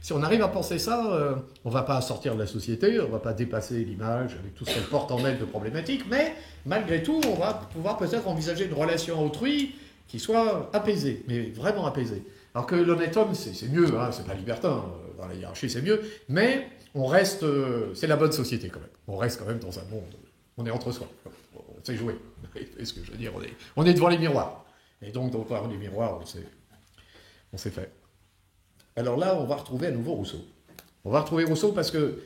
Si on arrive à penser ça, on ne va pas sortir de la société, on ne va pas dépasser l'image avec tout ce qu'elle porte en elle de problématiques, mais malgré tout, on va pouvoir peut-être envisager une relation à autrui qui soit apaisée, mais vraiment apaisée. Alors que l'honnête homme, c'est mieux, hein, c'est pas libertin, dans la hiérarchie c'est mieux, mais on reste, c'est la bonne société quand même. On reste quand même dans un monde, on est entre soi, on sait jouer. C'est ce que je veux dire, on est devant les miroirs. Et donc, devant les miroirs, on sait faire. Alors là, on va retrouver à nouveau Rousseau. On va retrouver Rousseau parce que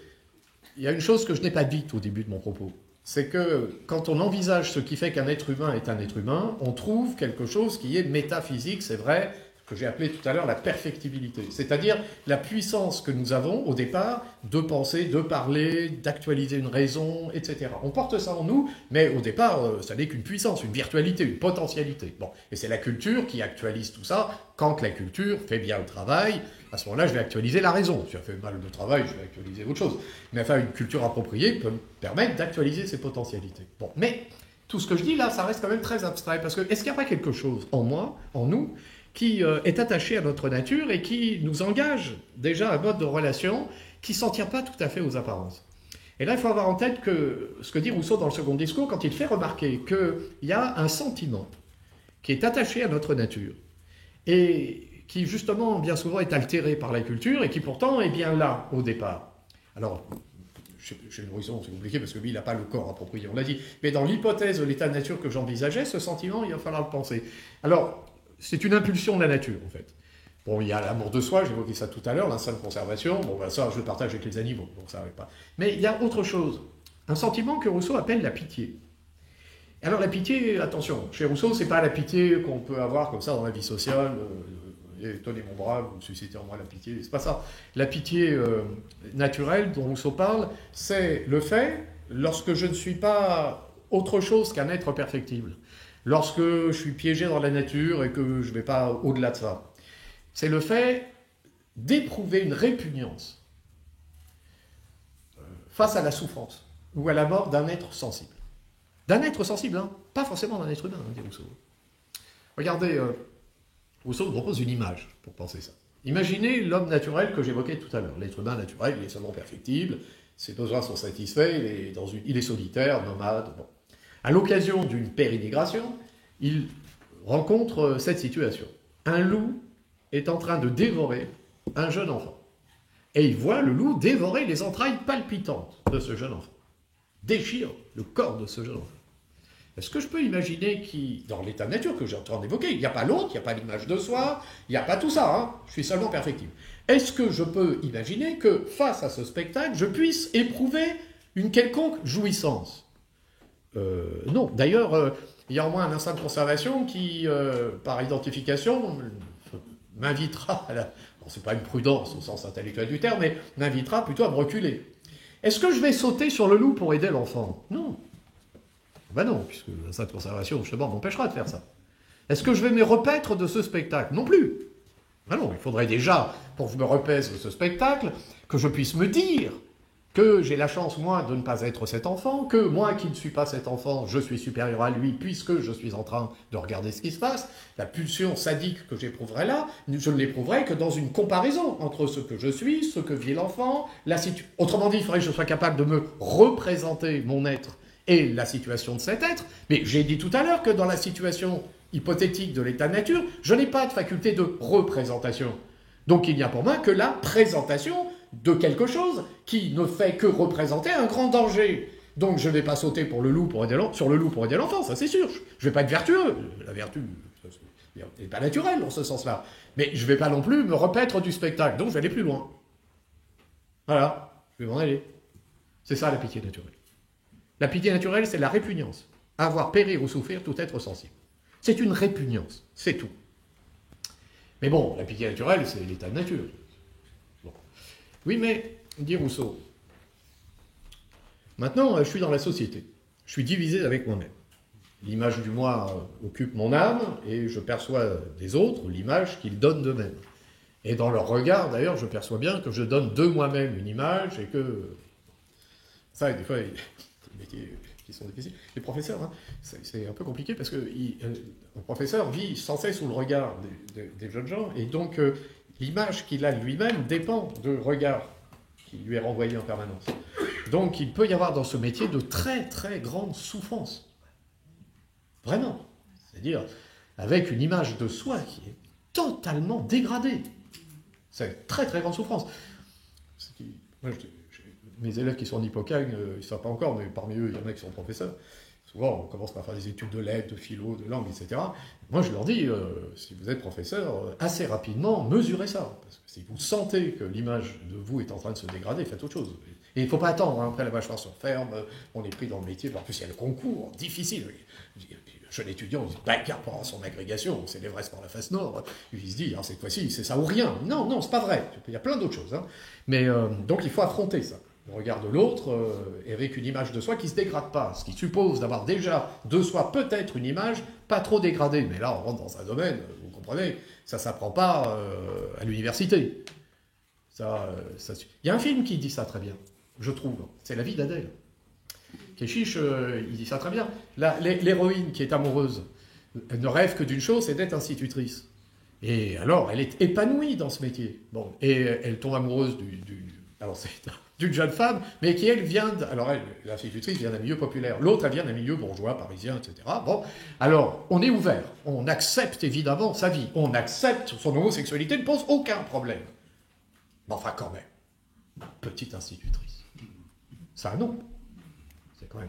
il y a une chose que je n'ai pas dite au début de mon propos. C'est que quand on envisage ce qui fait qu'un être humain est un être humain, on trouve quelque chose qui est métaphysique, c'est vrai, que j'ai appelé tout à l'heure la perfectibilité. C'est-à-dire la puissance que nous avons au départ de penser, de parler, d'actualiser une raison, etc. On porte ça en nous, mais au départ, ça n'est qu'une puissance, une virtualité, une potentialité. Bon, et c'est la culture qui actualise tout ça. Quand la culture fait bien le travail, à ce moment-là, je vais actualiser la raison. Si elle fait mal le travail, je vais actualiser autre chose. Mais enfin, une culture appropriée peut me permettre d'actualiser ces potentialités. Bon, mais tout ce que je dis là, ça reste quand même très abstrait, parce que est-ce qu'il n'y a pas quelque chose en moi, en nous, qui est attaché à notre nature et qui nous engage déjà à un mode de relation qui ne s'en tient pas tout à fait aux apparences. Et là, il faut avoir en tête que ce que dit Rousseau dans le second discours, quand il fait remarquer qu'il y a un sentiment qui est attaché à notre nature et qui, justement, bien souvent est altéré par la culture et qui, pourtant, est bien là, au départ. Alors, chez Nourrisson, c'est compliqué parce que lui, il n'a pas le corps approprié, on l'a dit. Mais dans l'hypothèse de l'état de nature que j'envisageais, ce sentiment, il va falloir le penser. Alors, c'est une impulsion de la nature, en fait. Bon, il y a l'amour de soi, j'évoquais ça tout à l'heure, l'instinct de conservation. Bon, ben ça, je le partage avec les animaux, donc ça n'arrive pas. Mais il y a autre chose. Un sentiment que Rousseau appelle la pitié. Alors, la pitié, attention, chez Rousseau, c'est pas la pitié qu'on peut avoir comme ça dans la vie sociale. Tenez mon bras, vous suscitez en moi la pitié. C'est pas ça. La pitié naturelle dont Rousseau parle, c'est le fait, lorsque je ne suis pas autre chose qu'un être perfectible, lorsque je suis piégé dans la nature et que je ne vais pas au-delà de ça, c'est le fait d'éprouver une répugnance face à la souffrance ou à la mort d'un être sensible. D'un être sensible, hein, pas forcément d'un être humain, dit Rousseau. Regardez, Rousseau propose une image pour penser ça. Imaginez l'homme naturel que j'évoquais tout à l'heure. L'être humain naturel, il est seulement perfectible, ses besoins sont satisfaits, il est solitaire, nomade. Bon. À l'occasion d'une pérénigration, il rencontre cette situation. Un loup est en train de dévorer un jeune enfant. Et il voit le loup dévorer les entrailles palpitantes de ce jeune enfant. Déchire le corps de ce jeune enfant. Est-ce que je peux imaginer dans l'état de nature que j'ai en train d'évoquer, il n'y a pas l'autre, il n'y a pas l'image de soi, il n'y a pas tout ça, hein, je suis seulement perfectible. Est-ce que je peux imaginer que, face à ce spectacle, je puisse éprouver une quelconque jouissance? Non. D'ailleurs, il y a en moi un instinct de conservation qui, par identification, m'invitera à la... Bon, c'est pas une prudence au sens intellectuel du terme, mais m'invitera plutôt à me reculer. Est-ce que je vais sauter sur le loup pour aider l'enfant? Non. Ben non, puisque l'instinct de conservation, justement, m'empêchera de faire ça. Est-ce que je vais me repaître de ce spectacle? Non plus. Ben non, il faudrait déjà, pour que je me repaisse de ce spectacle, que je puisse me dire que j'ai la chance, moi, de ne pas être cet enfant, que moi qui ne suis pas cet enfant, je suis supérieur à lui, puisque je suis en train de regarder ce qui se passe. La pulsion sadique que j'éprouverai là, je ne l'éprouverai que dans une comparaison entre ce que je suis, ce que vit l'enfant, la situation. Autrement dit, il faudrait que je sois capable de me représenter mon être et la situation de cet être. Mais j'ai dit tout à l'heure que dans la situation hypothétique de l'état de nature, je n'ai pas de faculté de représentation. Donc il n'y a pour moi que la présentation de quelque chose qui ne fait que représenter un grand danger. Donc je ne vais pas sauter sur le loup pour aider l'enfant, ça c'est sûr. Je ne vais pas être vertueux. La vertu n'est pas naturelle dans ce sens-là. Mais je ne vais pas non plus me repaître du spectacle. Donc je vais aller plus loin. Voilà, je vais m'en aller. C'est ça la pitié naturelle. La pitié naturelle, c'est la répugnance. Avoir périr ou souffrir tout être sensible. C'est une répugnance, c'est tout. Mais bon, la pitié naturelle, c'est l'état de nature. Bon. Oui, mais, dit Rousseau, maintenant, je suis dans la société. Je suis divisé avec moi-même. L'image du moi occupe mon âme, et je perçois des autres l'image qu'ils donnent d'eux-mêmes. Et dans leur regard, d'ailleurs, je perçois bien que je donne de moi-même une image, et que... Ça, des fois, métiers qui sont difficiles. Les professeurs, hein, c'est un peu compliqué parce que un professeur vit sans cesse sous le regard des jeunes gens, et donc l'image qu'il a de lui-même dépend du regard qui lui est renvoyé en permanence. Donc il peut y avoir dans ce métier de très très grandes souffrances. Vraiment. C'est-à-dire avec une image de soi qui est totalement dégradée. C'est une très très grande souffrance. Moi, mes élèves qui sont en Hippocagne, ils ne savent pas encore, mais parmi eux, il y en a qui sont professeurs. Souvent, on commence par faire des études de lettres, de philo, de langue, etc. Moi, je leur dis, si vous êtes professeur, assez rapidement, mesurez ça. Parce que si vous sentez que l'image de vous est en train de se dégrader, faites autre chose. Et il ne faut pas attendre, hein. Après la mâchoire se ferme, on est pris dans le métier, en plus il y a le concours, difficile. Le jeune étudiant, il se bagarre pour son agrégation, c'est l'Everest par la face nord. Il se dit, cette fois-ci, c'est ça ou rien. Non, non, c'est pas vrai. Il y a plein d'autres choses. Hein. Mais donc il faut affronter ça. Le regard de l'autre, et avec une image de soi qui ne se dégrade pas, ce qui suppose d'avoir déjà de soi peut-être une image pas trop dégradée. Mais là, on rentre dans un domaine, vous comprenez, ça ne s'apprend pas à l'université. Il y a un film qui dit ça très bien, je trouve, c'est La vie d'Adèle. Keshish, il dit ça très bien. L'héroïne qui est amoureuse, elle ne rêve que d'une chose, c'est d'être institutrice. Et alors, elle est épanouie dans ce métier. Bon, et elle tombe amoureuse d'une jeune femme, mais qui, elle, l'institutrice vient d'un milieu populaire. L'autre, elle vient d'un milieu bourgeois, parisien, etc. Bon, alors, on est ouvert. On accepte, évidemment, sa vie. On accepte son homosexualité, ne pose aucun problème. Mais enfin, quand même, petite institutrice. Ça, non. C'est quand même...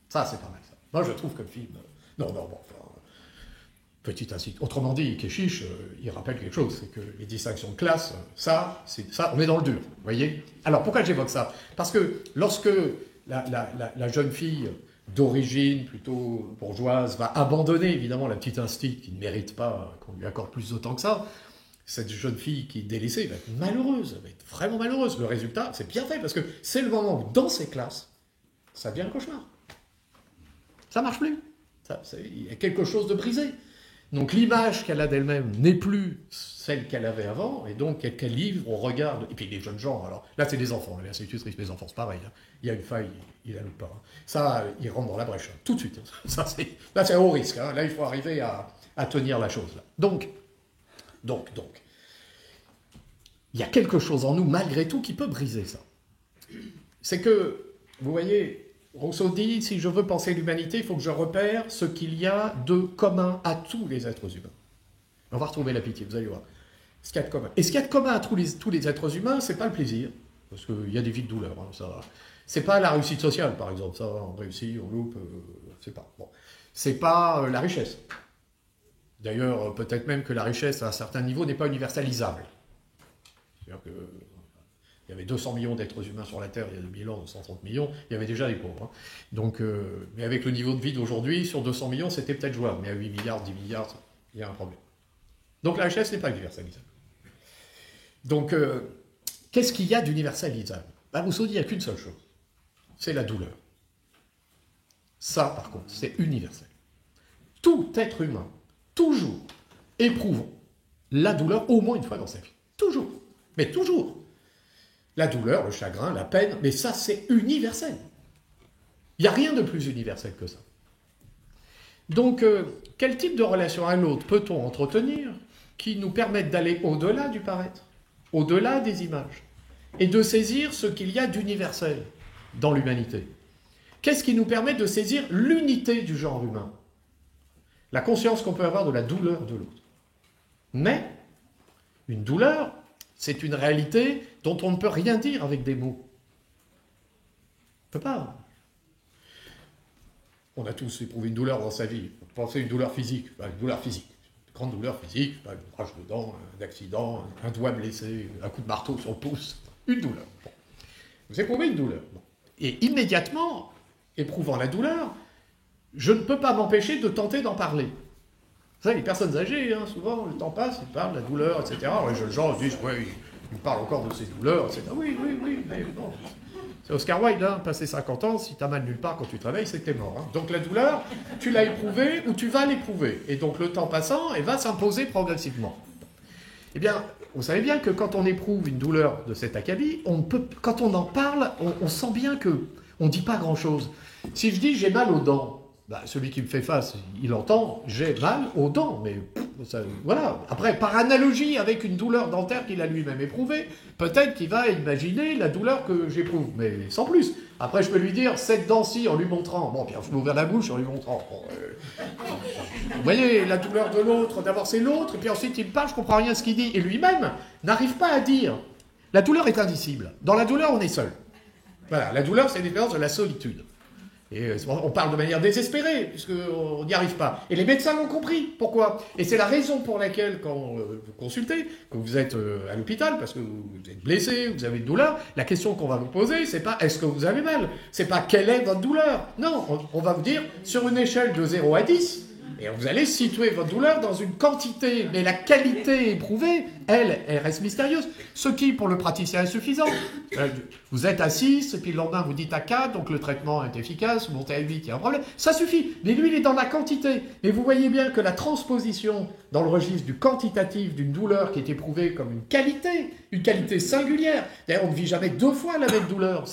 Ça, c'est pas mal, ça. Moi, je trouve que le film... Non, bon, enfin... Petite institutrice. Autrement dit, Keshish, il rappelle quelque chose, c'est que les distinctions de classe, ça, on est dans le dur, vous voyez. Alors, pourquoi j'évoque ça? Parce que lorsque la jeune fille d'origine plutôt bourgeoise va abandonner, évidemment, la petite institutrice qui ne mérite pas qu'on lui accorde plus de temps que ça, cette jeune fille qui est délaissée va être malheureuse, va être vraiment malheureuse. Le résultat, c'est bien fait, parce que c'est le moment où, dans ces classes, ça devient un cauchemar. Ça marche plus. Il y a quelque chose de brisé. Donc l'image qu'elle a d'elle-même n'est plus celle qu'elle avait avant, et donc qu'elle livre au regard et puis les jeunes gens, alors là c'est des enfants, les institutrices, les enfants c'est pareil, hein. Il y a une faille, il la loupe pas. Hein. Ça, il rentre dans la brèche, hein, tout de suite. Là c'est un haut risque, hein. Là il faut arriver à tenir la chose. Là. Donc, il y a quelque chose en nous, malgré tout, qui peut briser ça. C'est que, vous voyez, Rousseau dit, si je veux penser l'humanité, il faut que je repère ce qu'il y a de commun à tous les êtres humains. On va retrouver la pitié, vous allez voir. Ce qu'il y a de commun. Et ce qu'il y a de commun à tous les êtres humains, c'est pas le plaisir, parce qu'il y a des vies de douleur, hein, ça. C'est pas la réussite sociale, par exemple, ça, on réussit, on loupe, c'est pas. Bon. C'est pas la richesse. D'ailleurs, peut-être même que la richesse, à un certain niveau, n'est pas universalisable. C'est-à-dire que... Il y avait 200 millions d'êtres humains sur la Terre, il y a 2000 ans, 130 millions, il y avait déjà des pauvres. Hein. Donc, mais avec le niveau de vie d'aujourd'hui, sur 200 millions, c'était peut-être jouable. Mais à 8 milliards, 10 milliards, il y a un problème. Donc la richesse n'est pas universalisable. Donc, qu'est-ce qu'il y a d'universalisable? Rousseau dit qu'il n'y a qu'une seule chose. C'est la douleur. Ça, par contre, c'est universel. Tout être humain, toujours, éprouve la douleur au moins une fois dans sa vie. Toujours. Mais toujours. La douleur, le chagrin, la peine, mais ça, c'est universel. Il n'y a rien de plus universel que ça. Donc, quel type de relation à l'autre peut-on entretenir qui nous permette d'aller au-delà du paraître, au-delà des images, et de saisir ce qu'il y a d'universel dans l'humanité? Qu'est-ce qui nous permet de saisir l'unité du genre humain? La conscience qu'on peut avoir de la douleur de l'autre. Mais, une douleur, c'est une réalité dont on ne peut rien dire avec des mots. On ne peut pas. On a tous éprouvé une douleur dans sa vie. Pensez à une douleur physique. Une douleur physique. Une grande douleur physique. Une crache de dents, un accident, un doigt blessé, un coup de marteau sur le pouce. Une douleur. Bon. Vous éprouvez une douleur. Bon. Et immédiatement, éprouvant la douleur, je ne peux pas m'empêcher de tenter d'en parler. Ça, les personnes âgées, hein, souvent, le temps passe, ils parlent de la douleur, etc. Alors, les jeunes gens disent, ouais, ils parlent encore de ces douleurs, etc. Oui, mais non. C'est Oscar Wilde, hein, passé 50 ans, si t'as mal nulle part quand tu te réveilles, c'est que t'es mort. Hein. Donc la douleur, tu l'as éprouvée ou tu vas l'éprouver. Et donc le temps passant, elle va s'imposer progressivement. Eh bien, vous savez bien que quand on éprouve une douleur de cet acabit, quand on en parle, on sent bien qu'on ne dit pas grand-chose. Si je dis j'ai mal aux dents, celui qui me fait face, il entend j'ai mal aux dents, mais ça, voilà. Après, par analogie avec une douleur dentaire qu'il a lui-même éprouvée, peut-être qu'il va imaginer la douleur que j'éprouve, mais sans plus. Après, je peux lui dire cette dent-ci en lui montrant. Bon, puis je peux ouvrir la bouche en lui montrant. Bon, vous voyez, la douleur de l'autre, d'abord c'est l'autre, et puis ensuite il me parle, je comprends rien à ce qu'il dit, et lui-même n'arrive pas à dire. La douleur est indicible. Dans la douleur, on est seul. Voilà, la douleur, c'est l'expérience de la solitude. Et on parle de manière désespérée, puisqu'on n'y arrive pas. Et les médecins l'ont compris. Pourquoi? Et c'est la raison pour laquelle, quand vous consultez, quand vous êtes à l'hôpital, parce que vous êtes blessé, vous avez une douleur, la question qu'on va vous poser, c'est pas est-ce que vous avez mal? C'est pas quelle est votre douleur? Non, on va vous dire, sur une échelle de 0 à 10, et vous allez situer votre douleur dans une quantité, mais la qualité éprouvée, elle reste mystérieuse. Ce qui, pour le praticien, est suffisant. Vous êtes à 6, et puis le lendemain, vous dites à 4, donc le traitement est efficace, vous montez à 8, il y a un problème. Ça suffit. Mais lui, il est dans la quantité. Mais vous voyez bien que la transposition dans le registre du quantitatif d'une douleur qui est éprouvée comme une qualité singulière. D'ailleurs, on ne vit jamais deux fois la même douleur.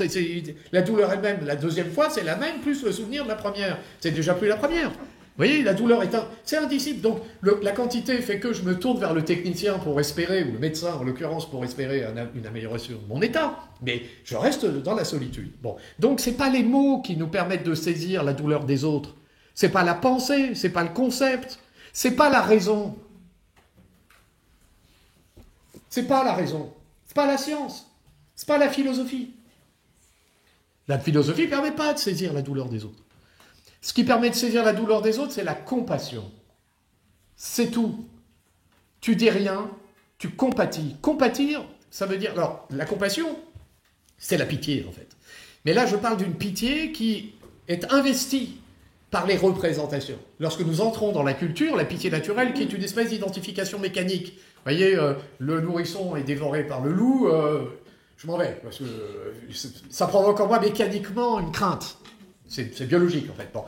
La douleur elle-même, la deuxième fois, c'est la même, plus le souvenir de la première. C'est déjà plus la première. Vous voyez, la douleur c'est indicible. Donc, la quantité fait que je me tourne vers le technicien pour espérer, ou le médecin en l'occurrence, pour espérer une amélioration de mon état. Mais je reste dans la solitude. Bon. Donc, ce n'est pas les mots qui nous permettent de saisir la douleur des autres. Ce n'est pas la pensée, ce n'est pas le concept, ce n'est pas la raison. Ce n'est pas la raison. Ce n'est pas la science. Ce n'est pas la philosophie. La philosophie ne permet pas de saisir la douleur des autres. Ce qui permet de saisir la douleur des autres, c'est la compassion. C'est tout. Tu dis rien, tu compatis. Compatir, ça veut dire... Alors, la compassion, c'est la pitié, en fait. Mais là, je parle d'une pitié qui est investie par les représentations. Lorsque nous entrons dans la culture, la pitié naturelle, qui est une espèce d'identification mécanique. Vous voyez, le nourrisson est dévoré par le loup, je m'en vais, parce que ça provoque en moi mécaniquement une crainte. C'est biologique, en fait. Bon.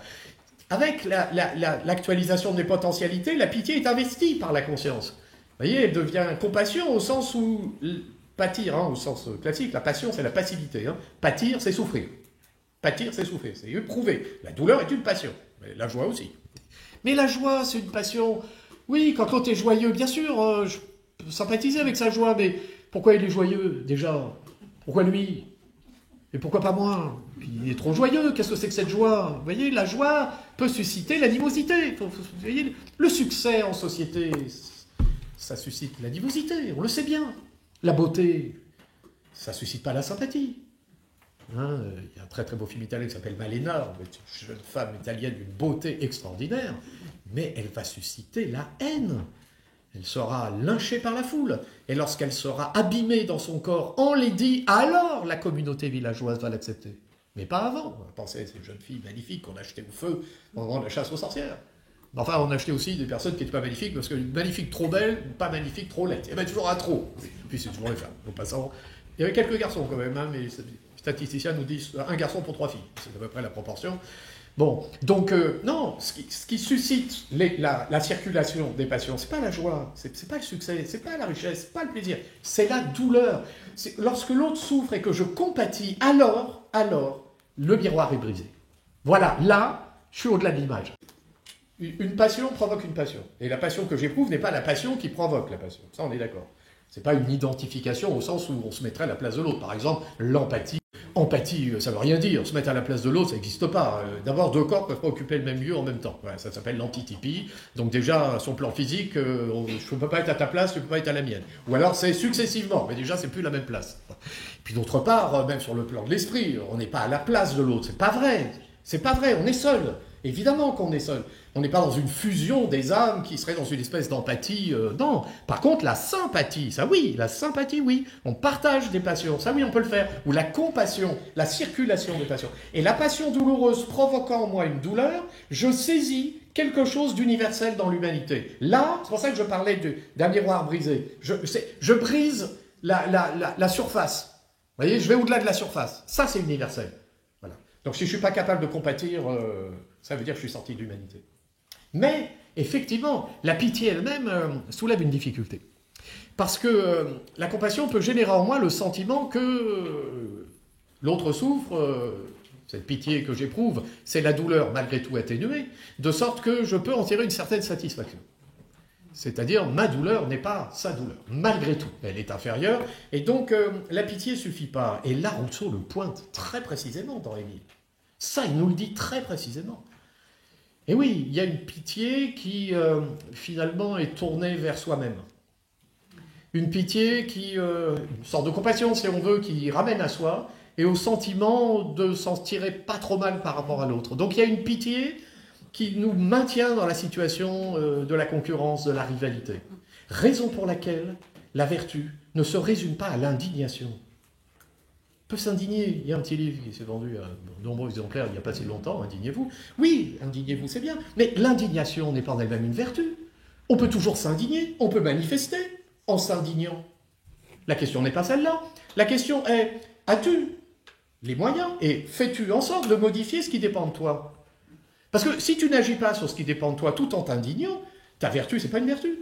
avec l'actualisation des potentialités, la pitié est investie par la conscience. Vous voyez, elle devient compassion au sens où pâtir, au sens classique, la passion c'est la passivité. Pâtir c'est souffrir. Pâtir c'est souffrir, c'est éprouver. La douleur est une passion, mais la joie aussi. Mais la joie c'est une passion. Oui, quand l'autre est joyeux, bien sûr, je peux sympathiser avec sa joie, mais pourquoi il est joyeux déjà? Pourquoi lui? Et pourquoi pas moi? Il est trop joyeux, qu'est-ce que c'est que cette joie? Vous voyez, la joie peut susciter l'animosité. Vous voyez, le succès en société, ça suscite l'animosité, on le sait bien. La beauté, ça suscite pas la sympathie. Il y a un très très beau film italien qui s'appelle Malena, une jeune femme italienne d'une beauté extraordinaire, mais elle va susciter la haine. Elle sera lynchée par la foule. Et lorsqu'elle sera abîmée dans son corps, enlaidie, alors la communauté villageoise va l'accepter. Mais pas avant. Pensez à ces jeunes filles magnifiques qu'on achetait au feu au moment de la chasse aux sorcières. Enfin, on achetait aussi des personnes qui n'étaient pas magnifiques, parce que magnifique trop belle, pas magnifique trop laide. Et bien toujours à trop. Puis c'est toujours les femmes. En passant, il y avait quelques garçons quand même, mais les statisticiens nous disent un garçon pour 3 filles. C'est à peu près la proportion. Bon, donc, non, ce qui suscite la circulation des passions, c'est pas la joie, c'est pas le succès, c'est pas la richesse, c'est pas le plaisir, c'est la douleur. Lorsque l'autre souffre et que je compatis, alors, le miroir est brisé. Voilà, là, je suis au-delà de l'image. Une passion provoque une passion. Et la passion que j'éprouve n'est pas la passion qui provoque la passion. Ça, on est d'accord. C'est pas une identification au sens où on se mettrait à la place de l'autre. Par exemple, l'empathie. Empathie, ça veut rien dire. Se mettre à la place de l'autre, ça n'existe pas. D'abord, 2 corps ne peuvent pas occuper le même lieu en même temps. Ouais, ça s'appelle l'antitypie. Donc déjà, sur le plan physique, je ne peux pas être à ta place, tu ne peux pas être à la mienne. Ou alors, c'est successivement. Mais déjà, c'est plus la même place. Puis d'autre part, même sur le plan de l'esprit, on n'est pas à la place de l'autre. C'est pas vrai. C'est pas vrai. On est seul. Évidemment qu'on est seul. On n'est pas dans une fusion des âmes qui serait dans une espèce d'empathie. Non. Par contre, la sympathie, ça oui. La sympathie, oui. On partage des passions. Ça oui, on peut le faire. Ou la compassion, la circulation des passions. Et la passion douloureuse provoquant en moi une douleur, je saisis quelque chose d'universel dans l'humanité. Là, c'est pour ça que je parlais d'un miroir brisé. Je brise la surface. Vous voyez, je vais au-delà de la surface. Ça, c'est universel. Voilà. Donc si je ne suis pas capable de compatir, ça veut dire que je suis sorti de l'humanité. Mais, effectivement, la pitié elle-même soulève une difficulté. Parce que la compassion peut générer en moi le sentiment que l'autre souffre, cette pitié que j'éprouve, c'est la douleur malgré tout atténuée, de sorte que je peux en tirer une certaine satisfaction. C'est-à-dire, ma douleur n'est pas sa douleur, malgré tout. Elle est inférieure, et donc la pitié ne suffit pas. Et là, Rousseau le pointe très précisément dans Émile. Ça, il nous le dit très précisément. Et oui, il y a une pitié qui, finalement, est tournée vers soi-même. Une pitié qui, une sorte de compassion, si on veut, qui ramène à soi, et au sentiment de s'en tirer pas trop mal par rapport à l'autre. Donc il y a une pitié qui nous maintient dans la situation de la concurrence, de la rivalité. Raison pour laquelle la vertu ne se résume pas à l'indignation. Peut s'indigner. Il y a un petit livre qui s'est vendu à de nombreux exemplaires il n'y a pas si longtemps, Indignez-vous. Oui, indignez-vous, c'est bien, mais l'indignation n'est pas en elle-même une vertu. On peut toujours s'indigner, on peut manifester en s'indignant. La question n'est pas celle-là. La question est, as-tu les moyens et fais-tu en sorte de modifier ce qui dépend de toi? Parce que si tu n'agis pas sur ce qui dépend de toi tout en t'indignant, ta vertu, c'est pas une vertu.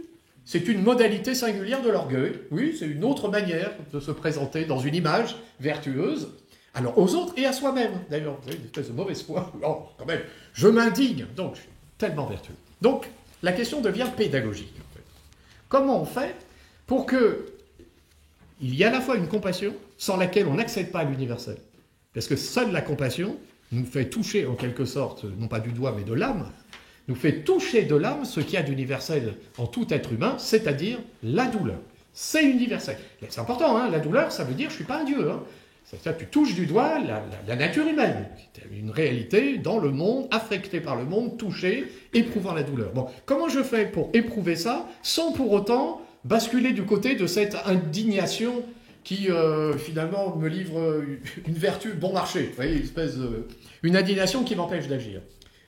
C'est une modalité singulière de l'orgueil. Oui, c'est une autre manière de se présenter dans une image vertueuse, alors aux autres et à soi-même. D'ailleurs, vous avez une espèce de mauvaise foi. Oh, quand même, je m'indigne, donc je suis tellement vertueux. Donc, la question devient pédagogique. En fait. Comment on fait pour que il y ait à la fois une compassion sans laquelle on n'accède pas à l'universel? Parce que seule la compassion nous fait toucher en quelque sorte, non pas du doigt mais de l'âme, nous fait toucher de l'âme ce qu'il y a d'universel en tout être humain, c'est-à-dire la douleur. C'est universel. C'est important, hein, la douleur, ça veut dire je ne suis pas un dieu. Hein. C'est-à-dire tu touches du doigt la nature humaine, une réalité dans le monde, affectée par le monde, touchée, éprouvant la douleur. Bon, comment je fais pour éprouver ça sans pour autant basculer du côté de cette indignation qui finalement me livre une vertu bon marché, vous voyez, une indignation qui m'empêche d'agir.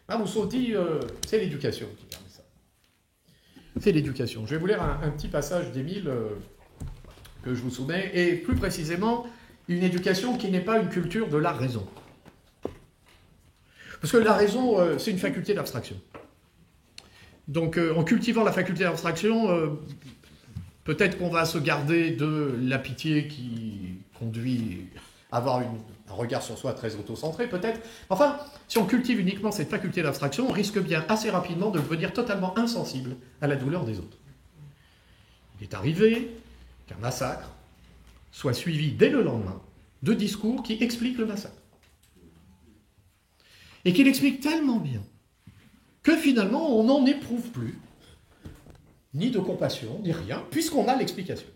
Rousseau dit, c'est l'éducation qui permet ça. C'est l'éducation. Je vais vous lire un petit passage d'Émile que je vous soumets, et plus précisément, une éducation qui n'est pas une culture de la raison. Parce que la raison, c'est une faculté d'abstraction. Donc, en cultivant la faculté d'abstraction, peut-être qu'on va se garder de la pitié qui conduit à avoir un regard sur soi très autocentré, peut-être. Enfin, si on cultive uniquement cette faculté d'abstraction, on risque bien assez rapidement de devenir totalement insensible à la douleur des autres. Il est arrivé qu'un massacre soit suivi dès le lendemain de discours qui expliquent le massacre. Et qui l'expliquent tellement bien que finalement on n'en éprouve plus ni de compassion, ni rien, puisqu'on a l'explication.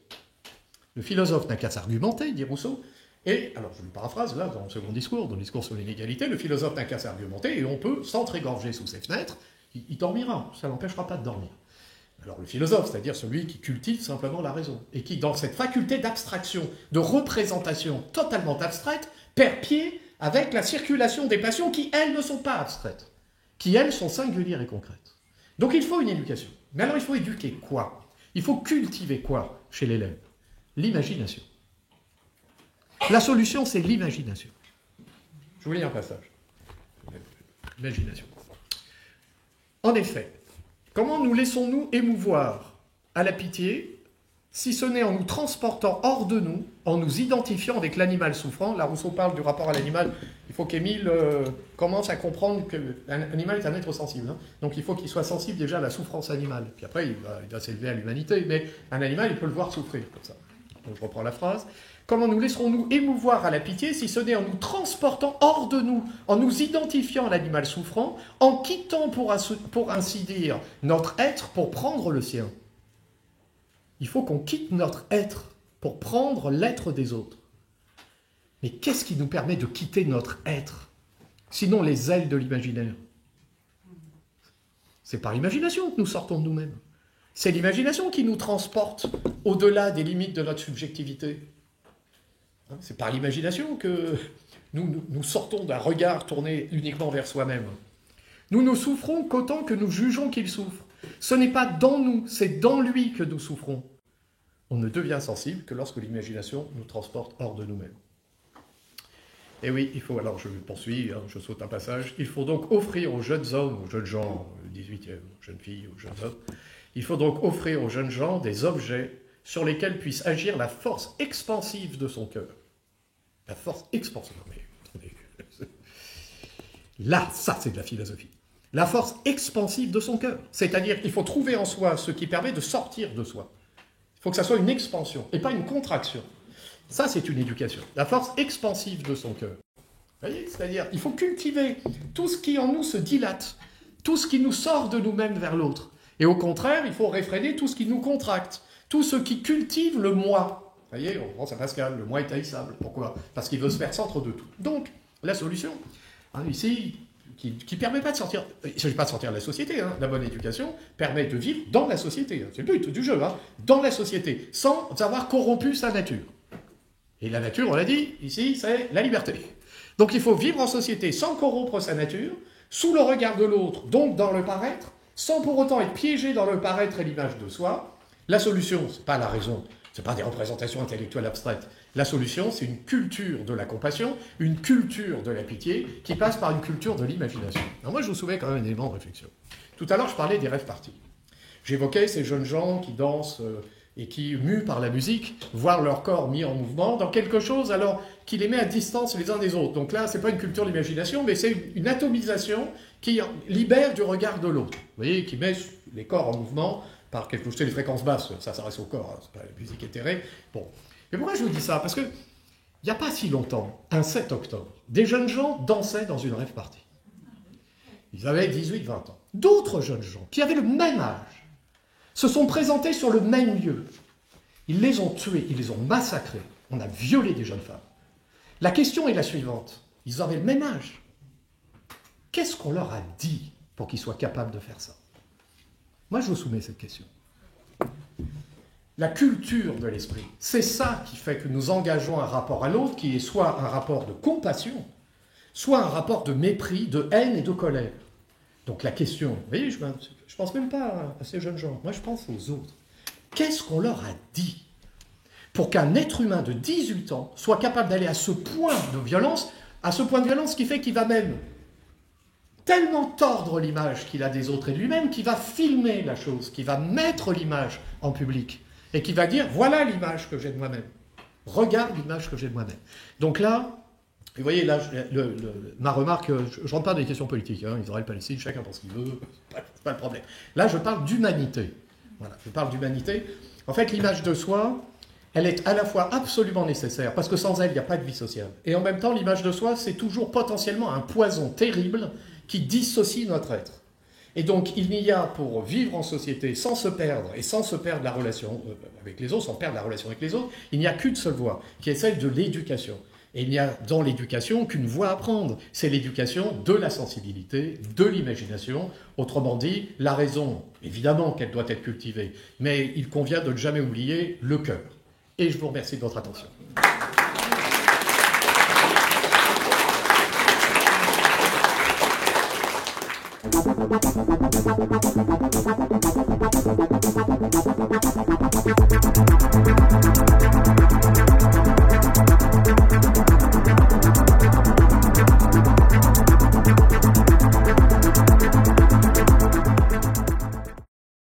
Le philosophe n'a qu'à s'argumenter, dit Rousseau, et, alors je le paraphrase là dans le second discours, dans le discours sur l'inégalité, le philosophe n'a qu'à s'argumenter et on peut s'entrégorger sous ses fenêtres, il dormira, ça ne l'empêchera pas de dormir. Alors le philosophe, c'est-à-dire celui qui cultive simplement la raison, et qui, dans cette faculté d'abstraction, de représentation totalement abstraite, perd pied avec la circulation des passions qui, elles, ne sont pas abstraites, qui, elles, sont singulières et concrètes. Donc il faut une éducation. Mais alors il faut éduquer quoi? Il faut cultiver quoi chez l'élève? L'imagination. La solution, c'est l'imagination. Je vous lis un passage. L'imagination. En effet, comment nous laissons-nous émouvoir à la pitié, si ce n'est en nous transportant hors de nous, en nous identifiant avec l'animal souffrant? Là, Rousseau parle du rapport à l'animal. Il faut qu'Émile commence à comprendre qu'un animal est un être sensible. Hein. Donc il faut qu'il soit sensible déjà à la souffrance animale. Puis après, il va s'élever à l'humanité. Mais un animal, il peut le voir souffrir, comme ça. Donc je reprends la phrase. Comment nous laisserons-nous émouvoir à la pitié, si ce n'est en nous transportant hors de nous, en nous identifiant à l'animal souffrant, en quittant, pour ainsi dire, notre être pour prendre le sien? Il faut qu'on quitte notre être pour prendre l'être des autres. Mais qu'est-ce qui nous permet de quitter notre être, sinon les ailes de l'imaginaire? C'est par l'imagination que nous sortons de nous-mêmes. C'est l'imagination qui nous transporte au-delà des limites de notre subjectivité. C'est par l'imagination que nous sortons d'un regard tourné uniquement vers soi-même. Nous ne souffrons qu'autant que nous jugeons qu'il souffre. Ce n'est pas dans nous, c'est dans lui que nous souffrons. On ne devient sensible que lorsque l'imagination nous transporte hors de nous-mêmes. Et oui, il faut, alors je poursuis, je saute un passage, il faut donc offrir aux jeunes hommes, aux jeunes gens, le 18e, aux jeunes filles, aux jeunes hommes, il faut donc offrir aux jeunes gens des objets sur lesquels puisse agir la force expansive de son cœur. La force expansive. Là, ça c'est de la philosophie. La force expansive de son cœur. C'est-à-dire qu'il faut trouver en soi ce qui permet de sortir de soi. Il faut que ça soit une expansion et pas une contraction. Ça, c'est une éducation. La force expansive de son cœur. Vous voyez? C'est-à-dire, il faut cultiver tout ce qui en nous se dilate, tout ce qui nous sort de nous-mêmes vers l'autre. Et au contraire, il faut réfréner tout ce qui nous contracte, tout ce qui cultive le moi. Vous voyez, on pense à Pascal, le moi est haïssable. Pourquoi? Parce qu'il veut se faire centre de tout. Donc, la solution, ici, qui ne permet pas de sortir, il ne s'agit pas de sortir de la société, la bonne éducation permet de vivre dans la société, c'est le but du jeu, dans la société, sans avoir corrompu sa nature. Et la nature, on l'a dit, ici, c'est la liberté. Donc il faut vivre en société sans corrompre sa nature, sous le regard de l'autre, donc dans le paraître, sans pour autant être piégé dans le paraître et l'image de soi. La solution, ce n'est pas la raison, ce n'est pas des représentations intellectuelles abstraites. La solution, c'est une culture de la compassion, une culture de la pitié, qui passe par une culture de l'imagination. Alors moi, je vous soumets quand même un élément de réflexion. Tout à l'heure, je parlais des rêves partis. J'évoquais ces jeunes gens qui dansent et qui, mus par la musique, voient leur corps mis en mouvement dans quelque chose alors qui les met à distance les uns des autres. Donc là, ce n'est pas une culture de l'imagination, mais c'est une atomisation qui libère du regard de l'autre. Vous voyez, qui met les corps en mouvement par quelque chose, c'est les fréquences basses, ça reste au corps, c'est pas la musique éthérée. Bon. Mais pourquoi je vous dis ça? Parce que il n'y a pas si longtemps, un 7 octobre, des jeunes gens dansaient dans une rave party. Ils avaient 18-20 ans. D'autres jeunes gens, qui avaient le même âge, se sont présentés sur le même lieu. Ils les ont tués, ils les ont massacrés. On a violé des jeunes femmes. La question est la suivante. Ils avaient le même âge. Qu'est-ce qu'on leur a dit pour qu'ils soient capables de faire ça? Moi, je vous soumets cette question. La culture de l'esprit, c'est ça qui fait que nous engageons un rapport à l'autre qui est soit un rapport de compassion, soit un rapport de mépris, de haine et de colère. Donc la question, vous voyez, je ne pense même pas à ces jeunes gens, moi je pense aux autres. Qu'est-ce qu'on leur a dit pour qu'un être humain de 18 ans soit capable d'aller à ce point de violence qui fait qu'il va même tellement tordre l'image qu'il a des autres et de lui-même, qu'il va filmer la chose, qu'il va mettre l'image en public, et qui va dire, voilà l'image que j'ai de moi-même. Regarde l'image que j'ai de moi-même. Donc là, vous voyez, là, ma remarque, je ne rentre pas dans les questions politiques, hein, Israël-Palestine, chacun pense ce qu'il veut, c'est pas le problème. Là, je parle d'humanité. Voilà, je parle d'humanité. En fait, l'image de soi, elle est à la fois absolument nécessaire, parce que sans elle, il n'y a pas de vie sociale. Et en même temps, l'image de soi, c'est toujours potentiellement un poison terrible qui dissocie notre être. Et donc, il n'y a pour vivre en société sans se perdre, et sans se perdre la relation avec les autres, sans perdre la relation avec les autres, il n'y a qu'une seule voie, qui est celle de l'éducation. Et il n'y a dans l'éducation qu'une voie à prendre. C'est l'éducation de la sensibilité, de l'imagination. Autrement dit, la raison, évidemment qu'elle doit être cultivée, mais il convient de ne jamais oublier le cœur. Et je vous remercie de votre attention.